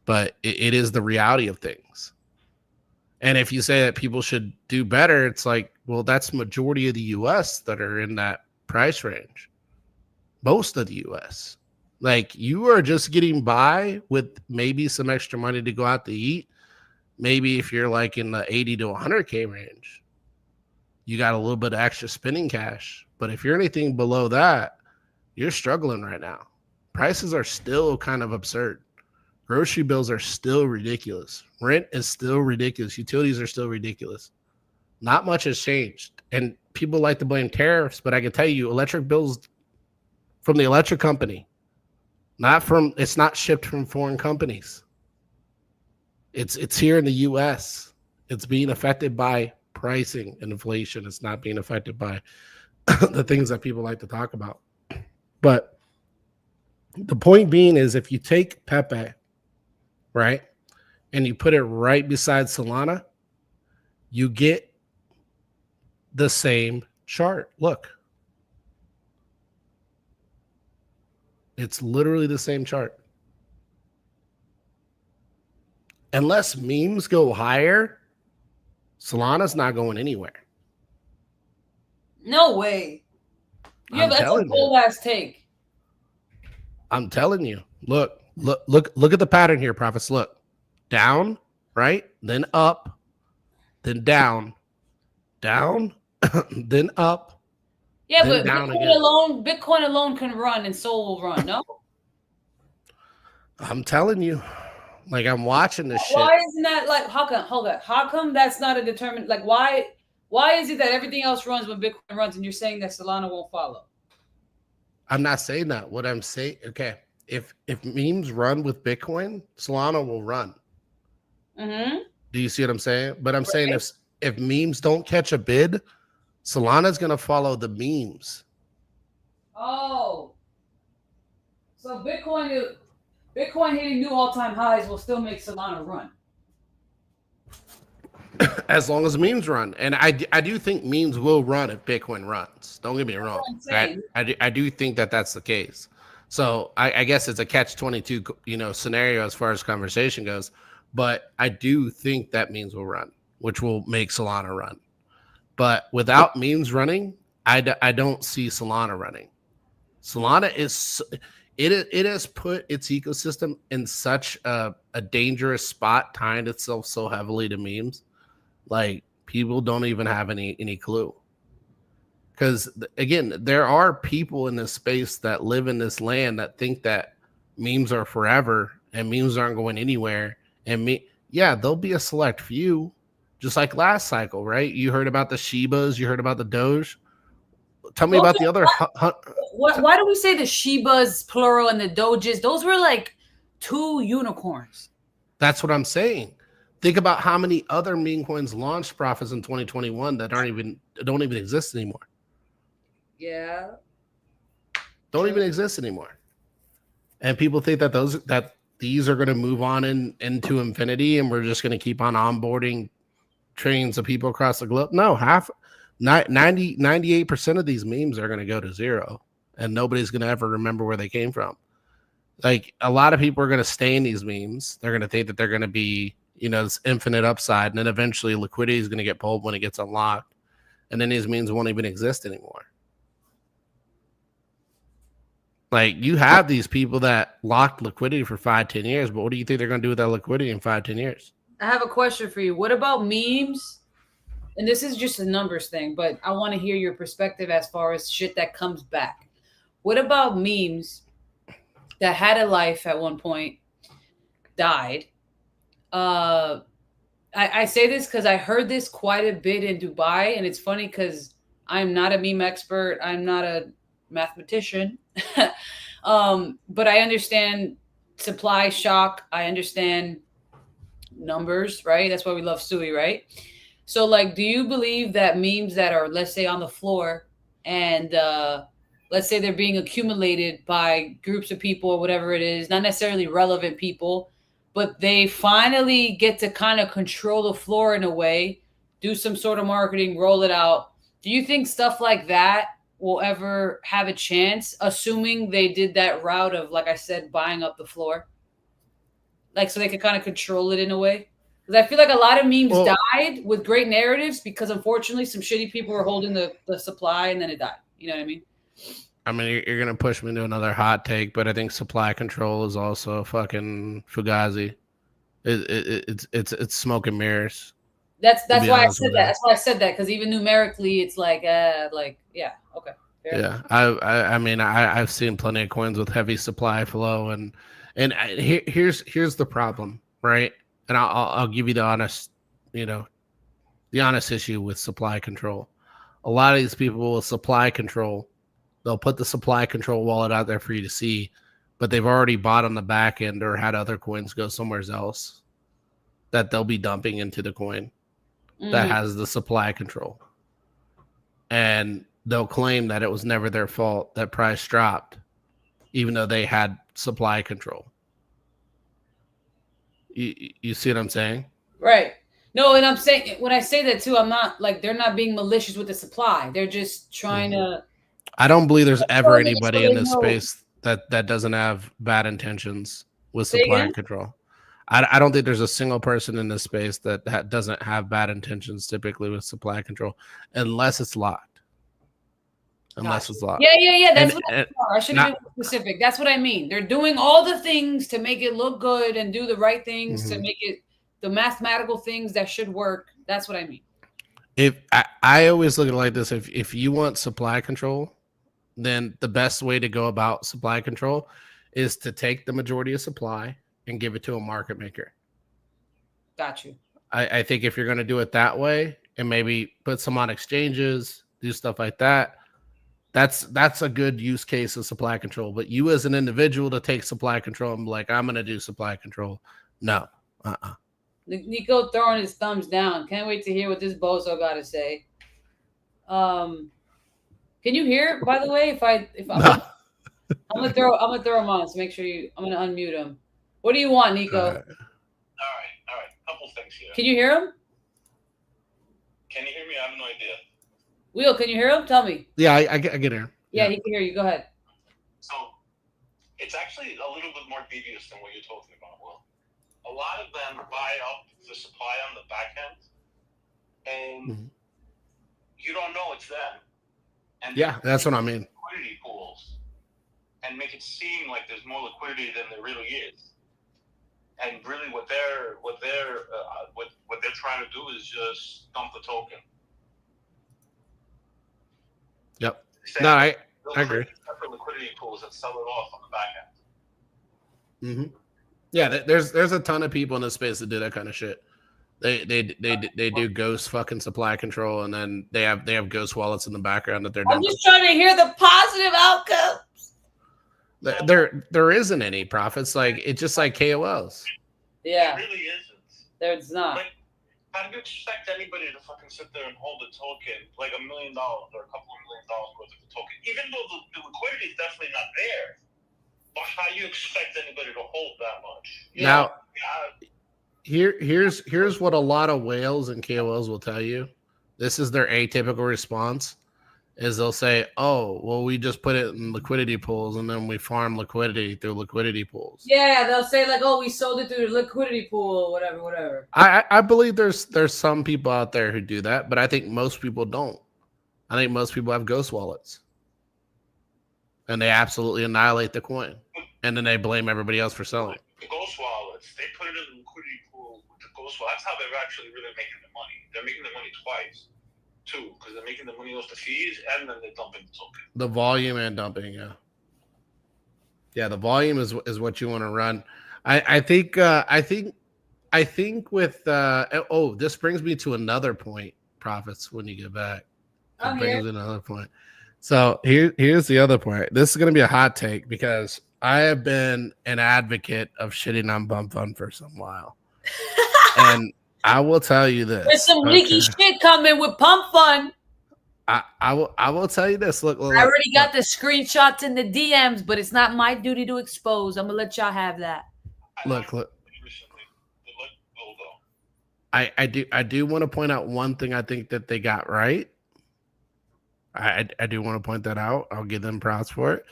But it is the reality of things. And if you say that people should do better, it's like, well, that's majority of the U.S. that are in that price range. Most of the U.S. Like, you are just getting by with maybe some extra money to go out to eat. Maybe if you're like in the 80 to 100K range, you got a little bit of extra spending cash. But if you're anything below that, you're struggling right now. Prices are still kind of absurd. Grocery bills are still ridiculous. Rent is still ridiculous. Utilities are still ridiculous. Not much has changed. And people like to blame tariffs, but I can tell you, electric bills from the electric company, it's not shipped from foreign companies. It's here in the US. It's being affected by pricing and inflation. It's not being affected by the things that people like to talk about. But the point being is, if you take Pepe, right, and you put it right beside Solana, you get the same chart. Look. It's literally the same chart. Unless memes go higher, Solana's not going anywhere. No way. Yeah, that's a bold ass take. I'm telling you. Look at the pattern here, prophets. Look. Down, right? Then up, then down, then up. Yeah, but Bitcoin alone can run, and so will run, no? I'm telling you. Like, I'm watching this shit. Why isn't that like, how come that's not a determined, like, why is it that everything else runs when Bitcoin runs, and you're saying that Solana won't follow? I'm not saying that. What I'm saying, okay, if memes run with Bitcoin, Solana will run. Mm-hmm. Do you see what I'm saying? But I'm saying if memes don't catch a bid, Solana's going to follow the memes. Oh. So Bitcoin hitting new all-time highs will still make Solana run. As long as memes run. And I do think memes will run if Bitcoin runs. Don't get me wrong. I do think that that's the case. So I guess it's a catch-22 scenario as far as conversation goes. But I do think that memes will run, which will make Solana run. But without memes running, I don't see Solana running. Solana it has put its ecosystem in such a dangerous spot, tying itself so heavily to memes. Like, people don't even have any clue. Because, again, there are people in this space that live in this land that think that memes are forever and memes aren't going anywhere. And there'll be a select few. Just like last cycle, right? You heard about the Shibas, you heard about the Doge. Tell me about the other. Why do we say the Shibas plural and the Doges? Those were like two unicorns. That's what I'm saying. Think about how many other meme coins launched profits in 2021 that don't even exist anymore. Yeah. Don't even exist anymore. And people think that these are going to move on into infinity, and we're just going to keep on onboarding trains of people across the globe. No, 98% of these memes are going to go to zero, and nobody's going to ever remember where they came from. Like, a lot of people are going to stay in these memes. They're going to think that they're going to be, this infinite upside, and then eventually liquidity is going to get pulled when it gets unlocked, and then these memes won't even exist anymore. Like, you have these people that locked liquidity for 5-10 years, but what do you think they're going to do with that liquidity in 5-10 years? I have a question for you. What about memes? And this is just a numbers thing, but I want to hear your perspective as far as shit that comes back. What about memes that had a life at one point, died? I say this because I heard this quite a bit in Dubai, and it's funny because I'm not a meme expert. I'm not a mathematician. But I understand supply shock. I understand numbers, right? That's why we love Sui, right? So, like, do you believe that memes that are, let's say, on the floor and let's say they're being accumulated by groups of people or whatever it is, not necessarily relevant people, but they finally get to kind of control the floor in a way, do some sort of marketing, roll it out. Do you think stuff like that will ever have a chance, assuming they did that route of, like I said, buying up the floor? Like, so they could kind of control it in a way? Because I feel like a lot of memes died with great narratives because, unfortunately, some shitty people were holding the supply and then it died. You know what I mean? I mean, you're going to push me to another hot take, but I think supply control is also fucking fugazi. It's smoke and mirrors. That's why I said that. That's why I said that, because even numerically, it's like yeah, okay. Yeah, I mean, I've seen plenty of coins with heavy supply flow, and here's the problem, right? And I'll give you the honest issue with supply control. A lot of these people with supply control, they'll put the supply control wallet out there for you to see, but they've already bought on the back end or had other coins go somewhere else that they'll be dumping into the coin that has the supply control. And they'll claim that it was never their fault that price dropped, even though they had supply control. You see what I'm saying? Right. No, and I'm saying, when I say that too, I'm not like, they're not being malicious with the supply. They're just trying to. I don't believe there's ever anybody in this space that doesn't have bad intentions with supply control. I don't think there's a single person in this space that doesn't have bad intentions typically with supply control, unless it's locked. Unless it's locked. Yeah. That's what I should have been specific. That's what I mean. They're doing all the things to make it look good and do the right things to make it the mathematical things that should work. That's what I mean. If I always look at it like this, if you want supply control, then the best way to go about supply control is to take the majority of supply and give it to a market maker. Got you. I think if you're going to do it that way and maybe put some on exchanges, do stuff like that, that's a good use case of supply control. But you as an individual to take supply control and be like, I'm going to do supply control. No. Nico throwing his thumbs down. Can't wait to hear what this bozo got to say. Can you hear, by the way, I'm gonna throw him on, so make sure I'm gonna unmute him. What do you want, Nico? All right. Couple things here. Can you hear him? Can you hear me? I have no idea. Wheel, can you hear him? Tell me. Yeah, I get here. Yeah, he can hear you. Go ahead. So it's actually a little bit more devious than what you're talking about, Will. A lot of them buy up the supply on the back end, and you don't know it's them. And yeah, that's what I mean. Liquidity pools, and make it seem like there's more liquidity than there really is. And really, what they're trying to do is just dump the token. Yep. No, I agree. Separate liquidity pools that sell it off on the back end. Yeah, there's a ton of people in this space that do that kind of shit. They do ghost fucking supply control, and then they have ghost wallets in the background that they're dumping. I'm just trying to hear the positive outcomes. There isn't any profits. Like, it's just like KOLs. Yeah. It really isn't. There's not. Like, how do you expect anybody to fucking sit there and hold a token like $1 million or a couple of $1 million worth of a token? Even though the liquidity is definitely not there, but how do you expect anybody to hold that much? Now, here's what a lot of whales and KOLs will tell you. This is their atypical response. is they'll say, "Oh, well, we just put it in liquidity pools, and then we farm liquidity through liquidity pools." Yeah, they'll say like, "Oh, we sold it through the liquidity pool, whatever." I believe there's some people out there who do that, but I think most people don't. I think most people have ghost wallets, and they absolutely annihilate the coin, and then they blame everybody else for selling. The ghost wallets, they put it in the liquidity pool with the ghost wallet. That's how they're actually really making the money. They're making the money twice, too, because they're making the money off the fees and then they're dumping the token. The volume and dumping, yeah. Yeah, the volume is what you want to run. I think with this brings me to another point, Profits, when you get back. I'm It brings here. me to another point. So here's the other point. This is gonna be a hot take because I have been an advocate of shitting on Bump Fund for some while. And I will tell you this. There's some leaky shit coming with Pump Fund. I will tell you this. Look, I already got the screenshots in the DMs, but it's not my duty to expose. I'm gonna let y'all have that. Look. Recently, but we'll go. I do want to point out one thing I think that they got right. I do want to point that out. I'll give them props for it.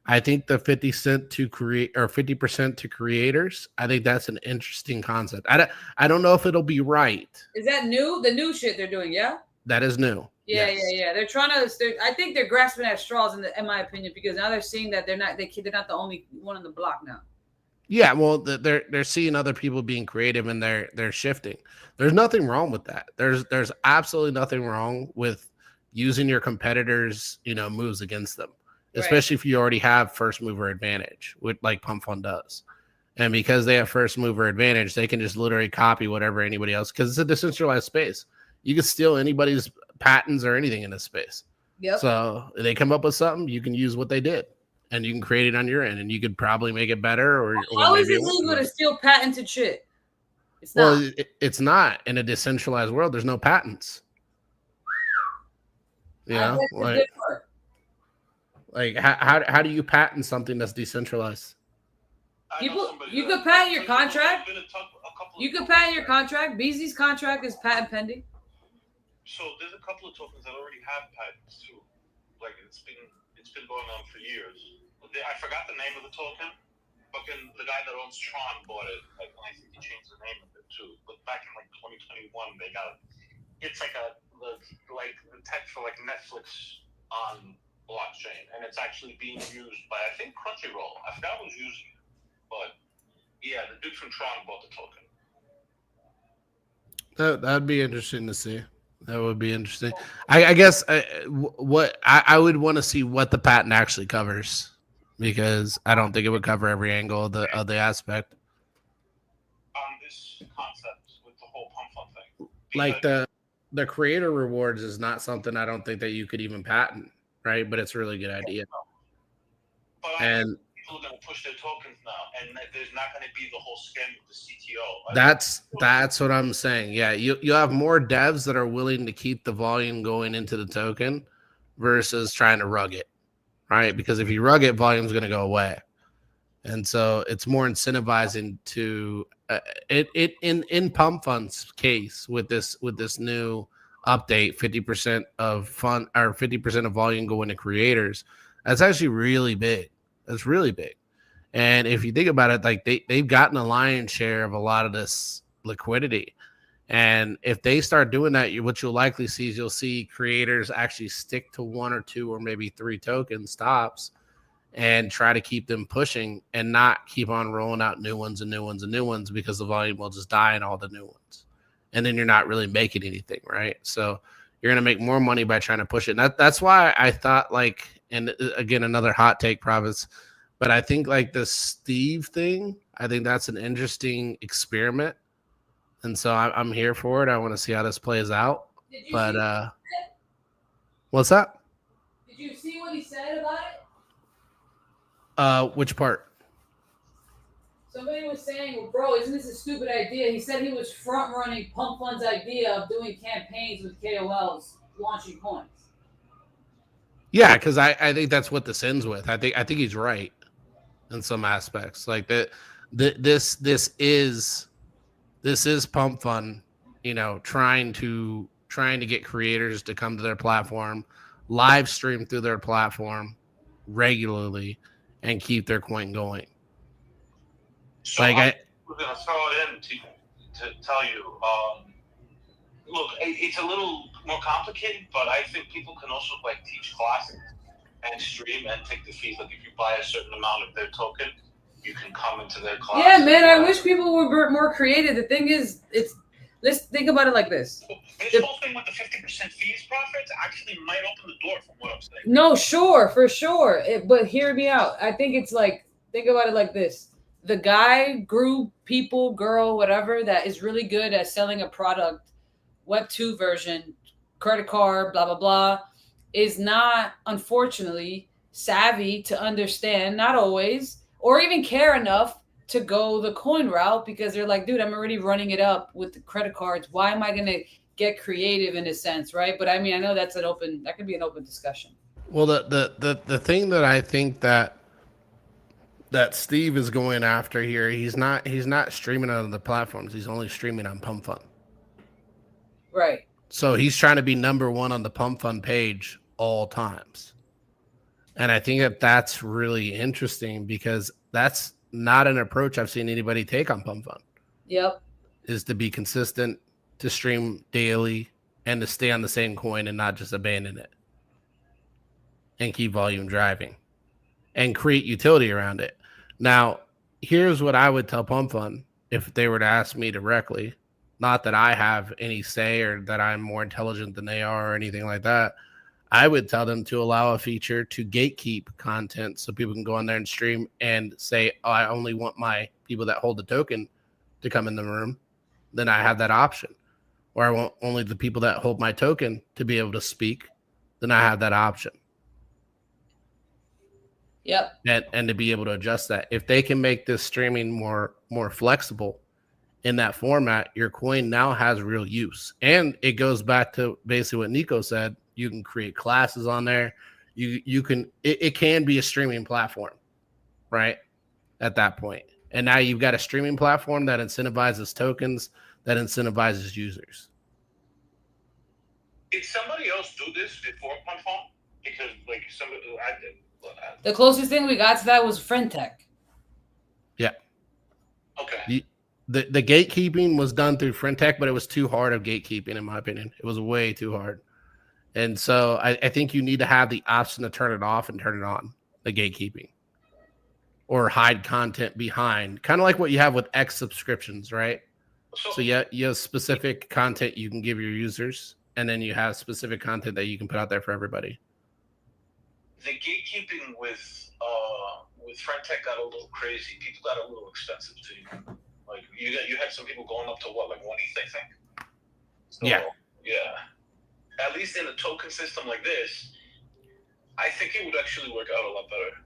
I think the 50 cent to create or 50% to creators, I think that's an interesting concept. I don't know if it'll be right. Is that new? The new shit they're doing, yeah? That is new. Yeah, Yes. yeah. They're trying to. I think they're grasping at straws, in my opinion, because now they're seeing that they're not the only one on the block now. Yeah, well, they're seeing other people being creative and they're shifting. There's nothing wrong with that. There's absolutely nothing wrong with using your competitors' moves against them, especially if you already have first mover advantage, with like Pump Fund does. And because they have first mover advantage, they can just literally copy whatever anybody else, because it's a decentralized space. You can steal anybody's patents or anything in this space. Yep. So they come up with something, you can use what they did, and you can create it on your end, and you could probably make it better. Or how is it legal to steal patented shit? It's not. Well, it's not in a decentralized world. There's no patents. How do you patent something that's decentralized? You could patent your contract. You could patent your contract. BZ's contract is patent pending. So there's a couple of tokens that already have patents too. Like it's been going on for years. I forgot the name of the token. Fucking the guy that owns Tron bought it. I think he changed the name of it too. But back in like 2021, they got it. It's like the text for like Netflix on blockchain, and it's actually being used by I think Crunchyroll. I forgot who's using it, but yeah, the dude from Tron bought the token. That'd be interesting to see. That would be interesting. I guess what I would want to see what the patent actually covers, because I don't think it would cover every angle of the aspect. This concept with the whole Pump Fund thing, like the creator rewards is not something I don't think that you could even patent, right? But it's a really good idea. But and people are going to push their tokens now, and there's not going to be the whole scam with the CTO. That's what I'm saying. Yeah, you have more devs that are willing to keep the volume going into the token versus trying to rug it, right? Because if you rug it, volume's going to go away, and so it's more incentivizing to in Pump Fund's case with this new update, 50% of fund or 50% of volume going to creators. That's actually really big. That's really big. And if you think about it, like they've gotten a lion's share of a lot of this liquidity. And if they start doing that, what you'll likely see is you'll see creators actually stick to one or two or maybe three token stops and try to keep them pushing and not keep on rolling out new ones and new ones and new ones, because the volume will just die in all the new ones. And then you're not really making anything, right? So you're going to make more money by trying to push it. And that's why I thought, like, and again, another hot take, Province, but I think like the Steve thing, I think that's an interesting experiment. And so I'm here for it. I want to see how this plays out. But what's that? Did you see what he said about it? Which part? Somebody was saying, well, bro, isn't this a stupid idea? He said he was front running Pump Fund's idea of doing campaigns with KOLs launching coins. Yeah, because I think that's what this ends with. I think he's right in some aspects. Like this is Pump Fund, trying to get creators to come to their platform, live stream through their platform regularly and keep their coin going. So Like we're gonna throw it in to tell you. Look, it's a little more complicated, but I think people can also like teach classes and stream and take the fees. Like if you buy a certain amount of their token, you can come into their class. Yeah, man. I wish people were more creative. The thing is, let's think about it like this. This whole thing with the 50% fees profits actually might open the door from what I'm saying. No, sure, for sure. But hear me out. I think it's like, think about it like this. The guy, group, people, girl, whatever, that is really good at selling a product, Web2 version, credit card, blah, blah, blah, is not, unfortunately, savvy to understand, not always, or even care enough to go the coin route because they're like, dude, I'm already running it up with the credit cards. Why am I going to get creative in a sense, right? But I mean, I know that could be an open discussion. Well, the thing that I think that Steve is going after here, he's not streaming on the platforms. He's only streaming on Pump Fund. Right. So he's trying to be number one on the Pump Fund page all times. And I think that that's really interesting because that's not an approach I've seen anybody take on Pump Fund. Yep. Is to be consistent, to stream daily, and to stay on the same coin and not just abandon it. And keep volume driving. And create utility around it. Now, here's what I would tell Pump Fund if they were to ask me directly. Not that I have any say or that I'm more intelligent than they are or anything like that. I would tell them to allow a feature to gatekeep content so people can go on there and stream and say, oh, I only want my people that hold the token to come in the room. Then I have that option. Or I want only the people that hold my token to be able to speak. Then I have that option. Yep. And to be able to adjust that. If they can make this streaming more flexible in that format, your coin now has real use. And it goes back to basically what Nico said. You can create classes on there. You can it can be a streaming platform, right? At that point. And now you've got a streaming platform that incentivizes tokens, that incentivizes users. Did somebody else do this before Pump Fund? Because like somebody I did. The closest thing we got to that was FriendTech. Yeah. Okay. The gatekeeping was done through FriendTech, but it was too hard of gatekeeping, in my opinion. It was way too hard. And so I think you need to have the option to turn it off and turn it on, the gatekeeping. Or hide content behind. Kind of like what you have with X subscriptions, right? So you have specific content you can give your users, and then you have specific content that you can put out there for everybody. The gatekeeping with FriendTech got a little crazy. People got a little expensive too. Like you had some people going up to what, like 1 ETH, I think. So, yeah. At least in a token system like this, I think it would actually work out a lot better.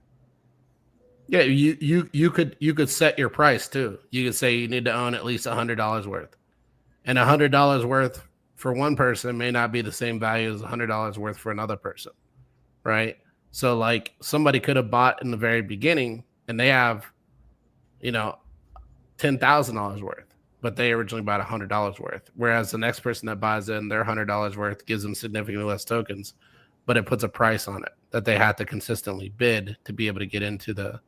Yeah, you could set your price too. You could say you need to own at least $100 worth, and $100 worth for one person may not be the same value as $100 worth for another person, right? So like somebody could have bought in the very beginning and they have, $10,000 worth, but they originally bought $100 worth. Whereas the next person that buys in their $100 worth gives them significantly less tokens, but it puts a price on it that they have to consistently bid to be able to get into the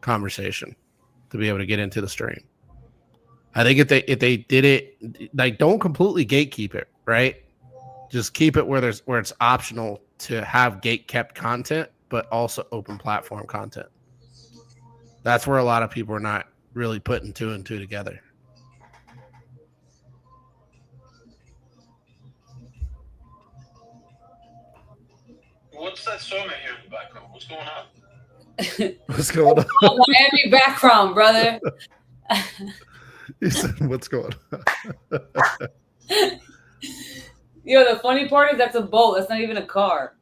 conversation, to be able to get into the stream. I think if they did it, like, don't completely gatekeep it, right? Just keep it where it's optional to have gate-kept content, but also open platform content. That's where a lot of people are not really putting two and two together. What's that storm I hear in the background? What's going on? What's going on? Miami background, brother. He said, what's going on? Yo, the funny part is that's a boat. That's not even a car.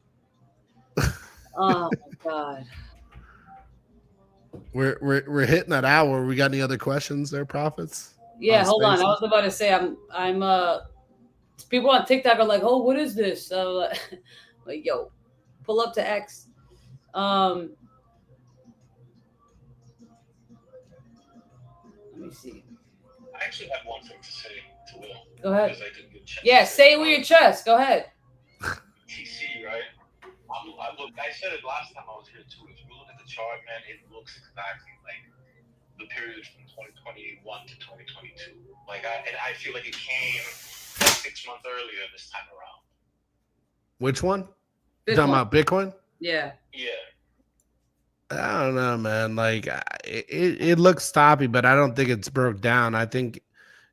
Oh my god. We're hitting that hour. We got any other questions there, Prophets? Yeah, hold on. I was about to say I'm people on TikTok are like, oh, what is this? Like, yo, pull up to X. Let me see. I actually have one thing to say to Will. Go ahead. Because I didn't get a chance Yeah, say it with your chest. Go ahead. TC, right? I said it last time I was here too. If you look at the chart, man, it looks exactly like the period from 2021 to 2022. Like, I feel like it came like 6 months earlier this time around. Which one? You Bitcoin. talking about Bitcoin? Yeah. Yeah. I don't know, man. Like it looks stoppy, but I don't think it's broke down. I think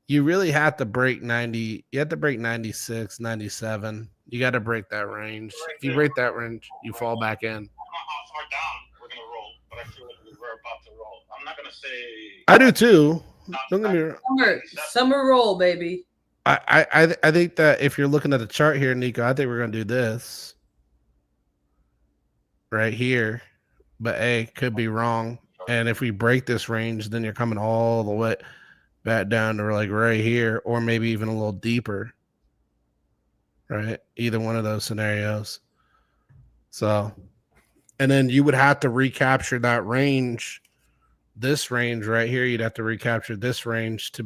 you really have to break 90. You have to break 96, 97. You got to break that range. Right If you there. break that range, you fall back in. I don't know how far down we're gonna roll, but I feel like we're about to roll. I'm not gonna say. I do too. Don't get me wrong. Summer roll, baby. I think that if you're looking at the chart here, Nico, I think we're gonna do this right here. But A could be wrong. And if we break this range, then you're coming all the way back down to like right here, or maybe even a little deeper. Right? Either one of those scenarios. So, and then you would have to recapture that range, this range right here. You'd have to recapture this range to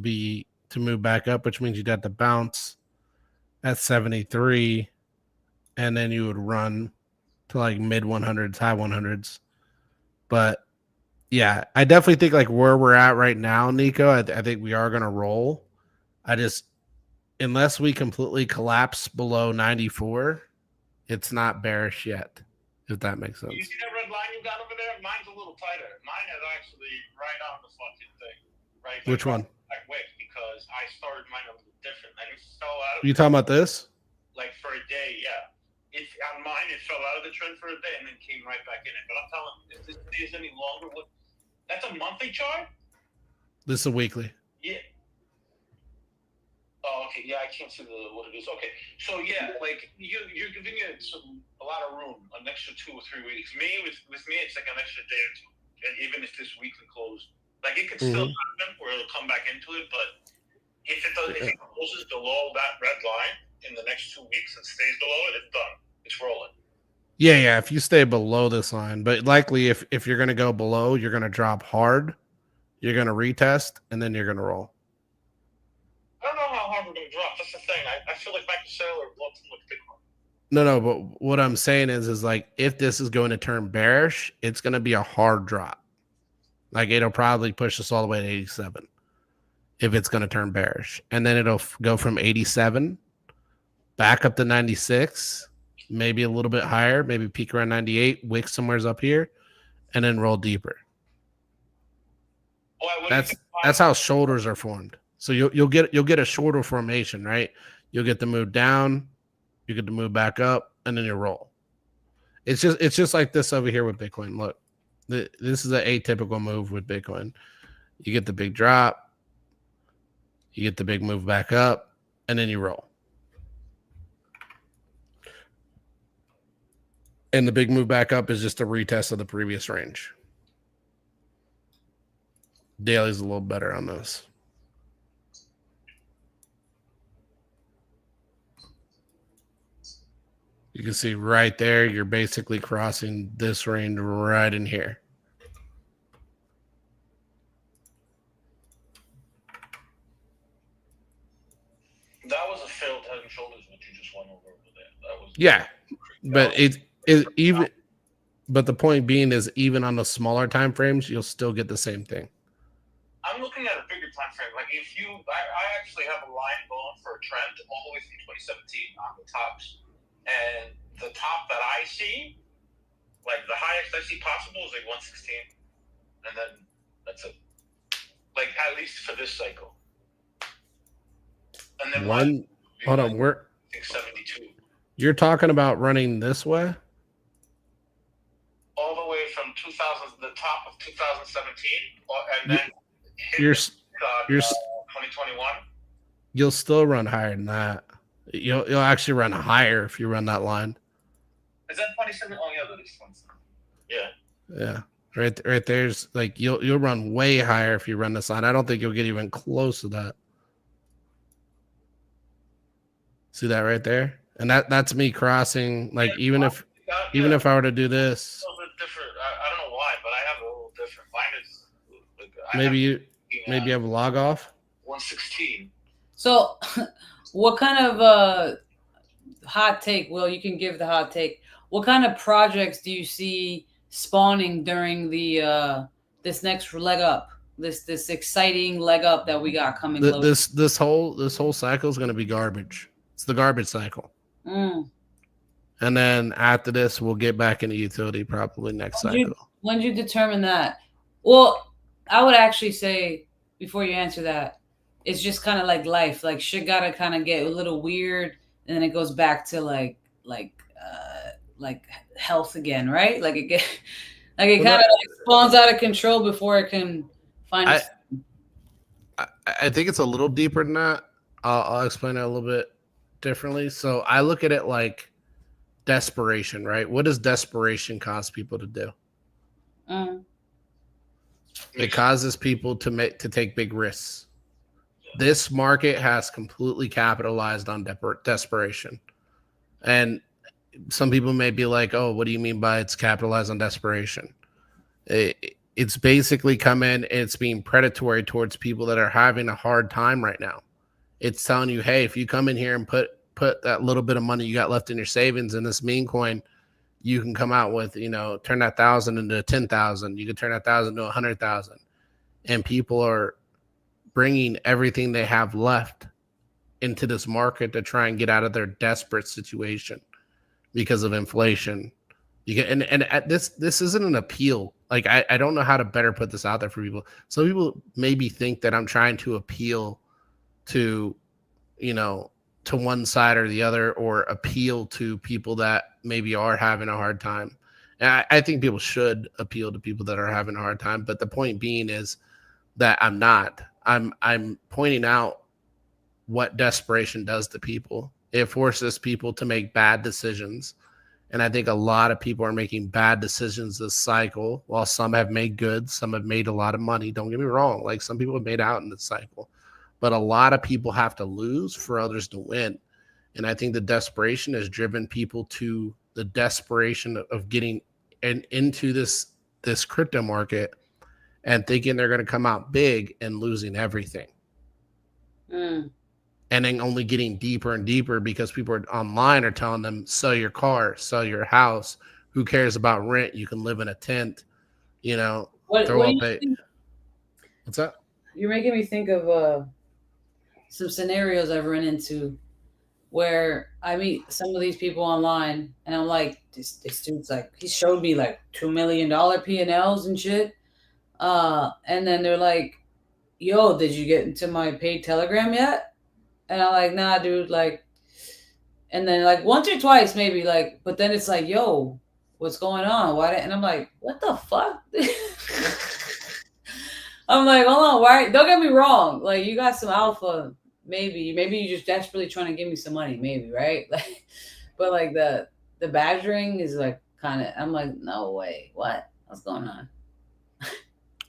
move back up, which means you'd have to bounce at 73, and then you would run to like mid 100s, high 100s. But yeah, I definitely think like where we're at right now, Nico, I think we are going to roll. Unless we completely collapse below 94, it's not bearish yet, if that makes sense. You see that red line you got over there? Mine's a little tighter. Mine is actually right on the fucking thing. Right? Which one? Like, wait, because I started mine a little different. I just fell out of You talking about this? like for a day, yeah. On mine, it fell out of the trend for a day and then came right back in it. But I'm telling you, if this stays any longer, that's a monthly chart? This is a weekly. Yeah. Oh, okay. Yeah, I can't see what it is. Okay, so yeah, like you're giving it a lot of room, an extra 2 or 3 weeks. With me, it's like an extra day or two, and even if this weekly closed, like it could still happen where it'll come back into it. But if it does, if it closes below that red line in the next 2 weeks and stays below it, it's done. It's rolling. Yeah. If you stay below this line, but likely if you're going to go below, you're going to drop hard. You're going to retest, and then you're going to roll. I don't know how hard we're going to drop. That's the thing. I feel like Michael Saylor loves Bitcoin. No, but what I'm saying is like if this is going to turn bearish, it's going to be a hard drop. Like it'll probably push us all the way to 87 if it's going to turn bearish. And then it'll go from 87 back up to 96, maybe a little bit higher, maybe peak around 98, wick somewhere's up here, and then roll deeper. That's how shoulders are formed. So you'll get a shorter formation, right? You'll get the move down, you get to move back up, and then you roll. It's just like this over here with Bitcoin. Look, this is an atypical move with Bitcoin. You get the big drop, you get the big move back up, and then you roll. And the big move back up is just a retest of the previous range. Daily's a little better on this. You can see right there, you're basically crossing this range right in here. That was a failed head and shoulders what you just went over there. That was But it even. But the point being is, even on the smaller time frames, you'll still get the same thing. I'm looking at a bigger time frame. Like I actually have a line going for a trend all the way from 2017 on the tops, and the top that I see, like the highest I see possible is like 116, and then that's it. Like at least for this cycle. And then hold on, I think 72. You're talking about running this way? All the way from the top of 2017, and then you're 2021. You'll still run higher than that. You'll actually run higher if you run that line. Is that 27? Oh yeah, that is 27. Yeah. Yeah. Right there's like you'll run way higher if you run this line. I don't think you'll get even close to that. See that right there? And that's me crossing. Like even if I were to do this, a little bit different. I don't know why, but I have a little different. Mine is like, maybe you have a log off. 116. So, what kind of hot take? Will, you can give the hot take. what kind of projects do you see spawning during the this next leg up, this exciting leg up that we got coming close? This whole cycle is going to be garbage. It's the garbage cycle. Mm. And then after this, we'll get back into utility probably next cycle. When did you determine that? Well, I would actually say, before you answer that, it's just kind of like life. Like shit gotta kind of get a little weird, and then it goes back to like health again, right? Like it kind of like spawns out of control before it can find. I think it's a little deeper than that. I'll explain it a little bit differently. So I look at it like desperation, right? What does desperation cause people to do? It causes people to take big risks. This market has completely capitalized on desperation. And some people may be like, oh, what do you mean by it's capitalized on desperation? It's basically come in and it's being predatory towards people that are having a hard time right now. It's telling you, hey, if you come in here and put that little bit of money you got left in your savings in this meme coin, you can come out with, turn that 1,000 into 10,000. You can turn that 1,000 to 100,000. And people are bringing everything they have left into this market to try and get out of their desperate situation because of inflation. This isn't an appeal. Like, I don't know how to better put this out there for people. Some people maybe think that I'm trying to appeal to, to one side or the other, or appeal to people that maybe are having a hard time. And I think people should appeal to people that are having a hard time. But the point being is that I'm not. I'm pointing out what desperation does to people. It forces people to make bad decisions. And I think a lot of people are making bad decisions this cycle. While some have made good, some have made a lot of money. Don't get me wrong. Like, some people have made out in this cycle. But a lot of people have to lose for others to win. And I think the desperation has driven people to the desperation of getting into this crypto market and thinking they're going to come out big and losing everything. And then only getting deeper and deeper because people are online are telling them, sell your car, sell your house. Who cares about rent? You can live in a tent, What's that? You're making me think of some scenarios I've run into where I meet some of these people online and I'm like, this dude's like, he showed me like $2 million P&Ls and shit. And then they're like, yo, did you get into my paid Telegram yet? And I'm like, nah, dude, like, and then like once or twice maybe, like, but then it's like, yo, what's going on? Why? And I'm like, what the fuck? I'm like, hold on, why? Don't get me wrong. Like, you got some alpha, maybe you're just desperately trying to give me some money, maybe, right? Like, but like the badgering is like kind of, I'm like, no way. What's going on?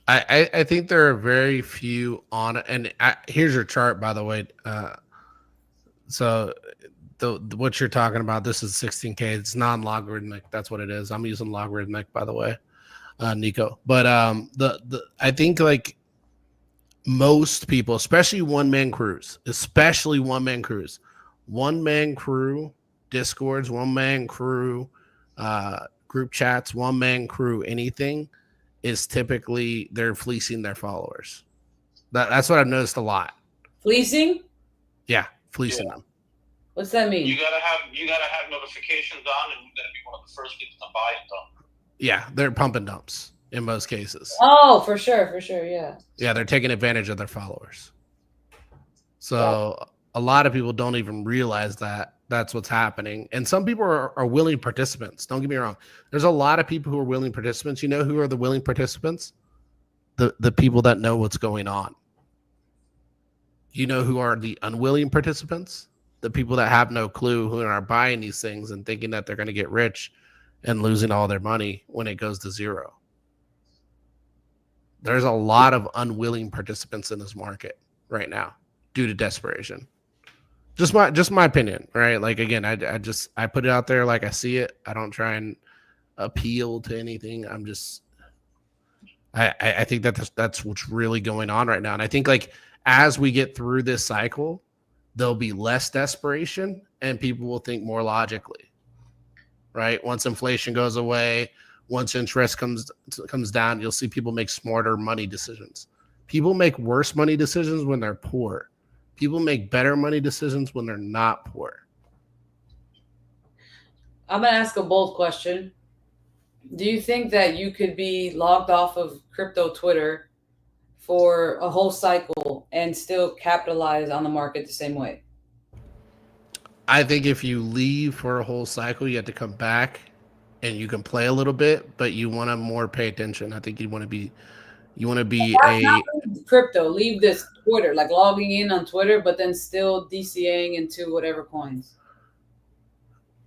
I think there are very few on it. And here's your chart, by the way. So what you're talking about, this is 16K. It's non-logarithmic. That's what it is. I'm using logarithmic, by the way, Nico. But I think like most people, especially one-man crews, one-man crew Discords, one-man crew group chats, one-man crew anything, is typically they're fleecing their followers. That's what I've noticed a lot. Fleecing? Yeah, fleecing them. What's that mean? You gotta have notifications on, and you gotta be one of the first people to buy and dump. Yeah, they're pump and dumps in most cases. Oh, for sure, yeah. Yeah, they're taking advantage of their followers. So a lot of people don't even realize that that's what's happening. And some people are willing participants. Don't get me wrong. There's a lot of people who are willing participants. You know who are the willing participants? The people that know what's going on. You know who are the unwilling participants? The people that have no clue, who are buying these things and thinking that they're going to get rich and losing all their money when it goes to zero. There's a lot of unwilling participants in this market right now due to desperation. Just my opinion, right? Like, again, I put it out there like I see it. I don't try and appeal to anything. I think that's what's really going on right now. And I think like as we get through this cycle, there'll be less desperation and people will think more logically. right? Once inflation goes away, once interest comes down, you'll see people make smarter money decisions. People make worse money decisions when they're poor. People make better money decisions when they're not poor. I'm gonna ask a bold question. Do you think that you could be logged off of crypto Twitter for a whole cycle and still capitalize on the market the same way? I think if you leave for a whole cycle, you have to come back and you can play a little bit, but you want to more pay attention. I think you want to be Not a leave crypto, leave this Twitter, like logging in on Twitter, but then still DCAing into whatever coins.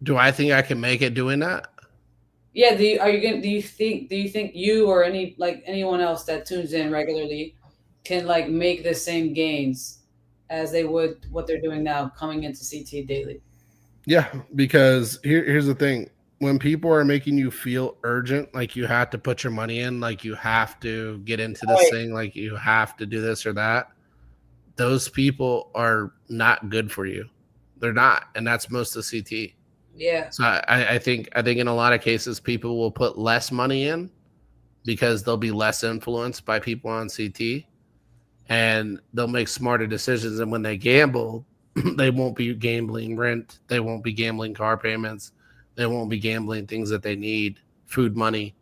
do I think I can make it doing that? Yeah, do you think you or anyone else that tunes in regularly can like make the same gains as they would what they're doing now coming into CT daily? Yeah, because here's the thing. When people are making you feel urgent, like you have to put your money in, like you have to get into this Right. thing, like you have to do this or that, those people are not good for you. They're not. And that's most of CT. Yeah. So I think in a lot of cases people will put less money in because they'll be less influenced by people on CT and they'll make smarter decisions. And when they gamble, they won't be gambling rent. They won't be gambling car payments. They won't be gambling things that they need, food money,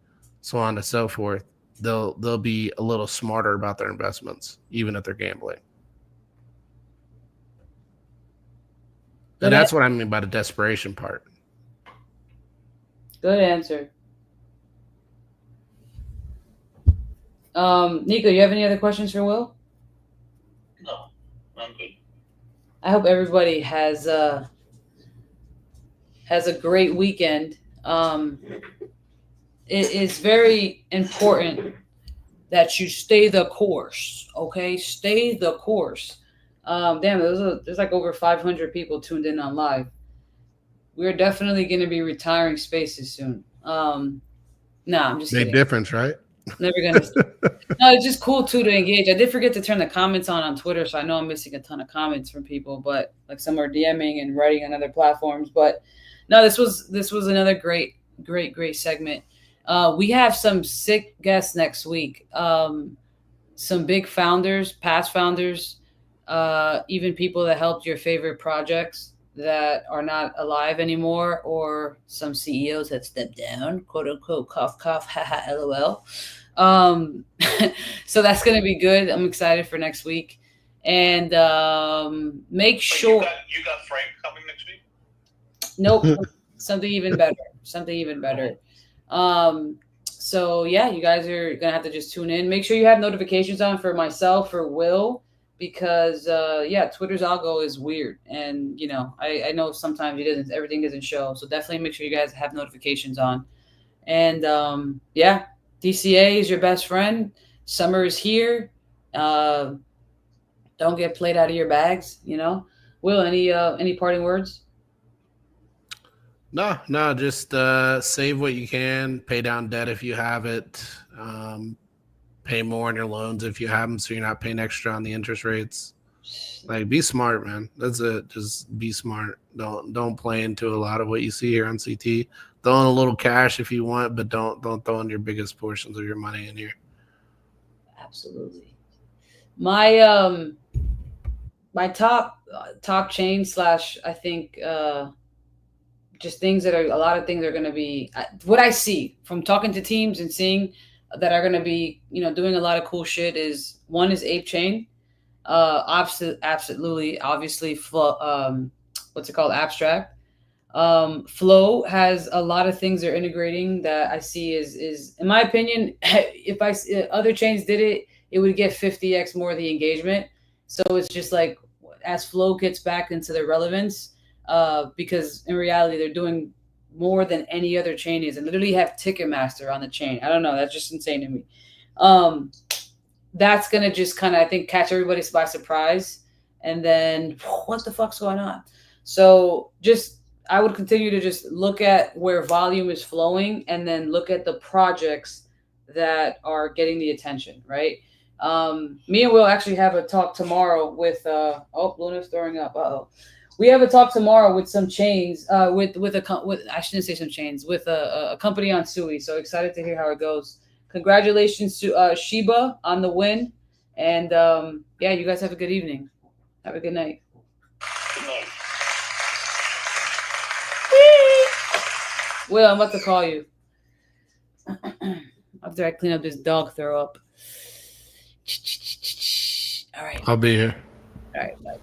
so on and so forth. They'll be a little smarter about their investments, even if they're gambling. And that's what I mean by the desperation part. Good answer. Nico, you have any other questions for Will? No, I'm good. I hope everybody has a great weekend. It is very important that you stay the course. Okay, stay the course. Damn, there's like over 500 people tuned in on live. We're definitely going to be retiring spaces soon. Nah, I'm just Big kidding. difference, right? Never gonna. No, it's just cool too to engage. I did forget to turn the comments on Twitter, so I know I'm missing a ton of comments from people. But like some are DMing and writing on other platforms. But no, this was another great segment. We have some sick guests next week. Some big founders, past founders, even people that helped your favorite projects that are not alive anymore, or some CEOs that stepped down, quote unquote, cough cough, haha, lol. So that's gonna be good. I'm excited for next week, and make sure you got Frank coming next week. Nope, something even better. Something even better. So yeah, you guys are gonna have to just tune in. Make sure you have notifications on for myself, for Will, because Twitter's algo is weird, and I know sometimes everything doesn't show. So definitely make sure you guys have notifications on. And DCA is your best friend. Summer is here. Don't get played out of your bags. Will, any parting words? No, just save what you can, pay down debt if you have it, pay more on your loans if you have them, so you're not paying extra on the interest rates. Like, be smart, man. That's it. Just be smart. Don't play into a lot of what you see here on CT. Throw in a little cash if you want, but don't throw in your biggest portions of your money in here. Absolutely. My my top chain / I think just things that are a lot of things are going to be what I see from talking to teams and seeing that are going to be doing a lot of cool shit. Is one is Ape Chain, absolutely, obviously, what's it called, Abstract. Flow has a lot of things they're integrating that I see is in my opinion, if other chains did it, it would get 50x more of the engagement. So it's just like as Flow gets back into their relevance, because in reality they're doing more than any other chain is, and literally have Ticketmaster on the chain. I don't know, that's just insane to me. That's gonna just kind of, I think, catch everybody by surprise, and then what the fuck's going on? So I would continue to just look at where volume is flowing, and then look at the projects that are getting the attention, right? Me and Will actually have a talk tomorrow with Luna's throwing up. We have a talk tomorrow with some chains, with I shouldn't say some chains, with a company on Sui. So excited to hear how it goes. Congratulations to Sheba on the win, and yeah, you guys have a good evening. Have a good night. Good night. Will, I'm about to call you after I clean up this dog throw up. All right. I'll be here. All right. Bye.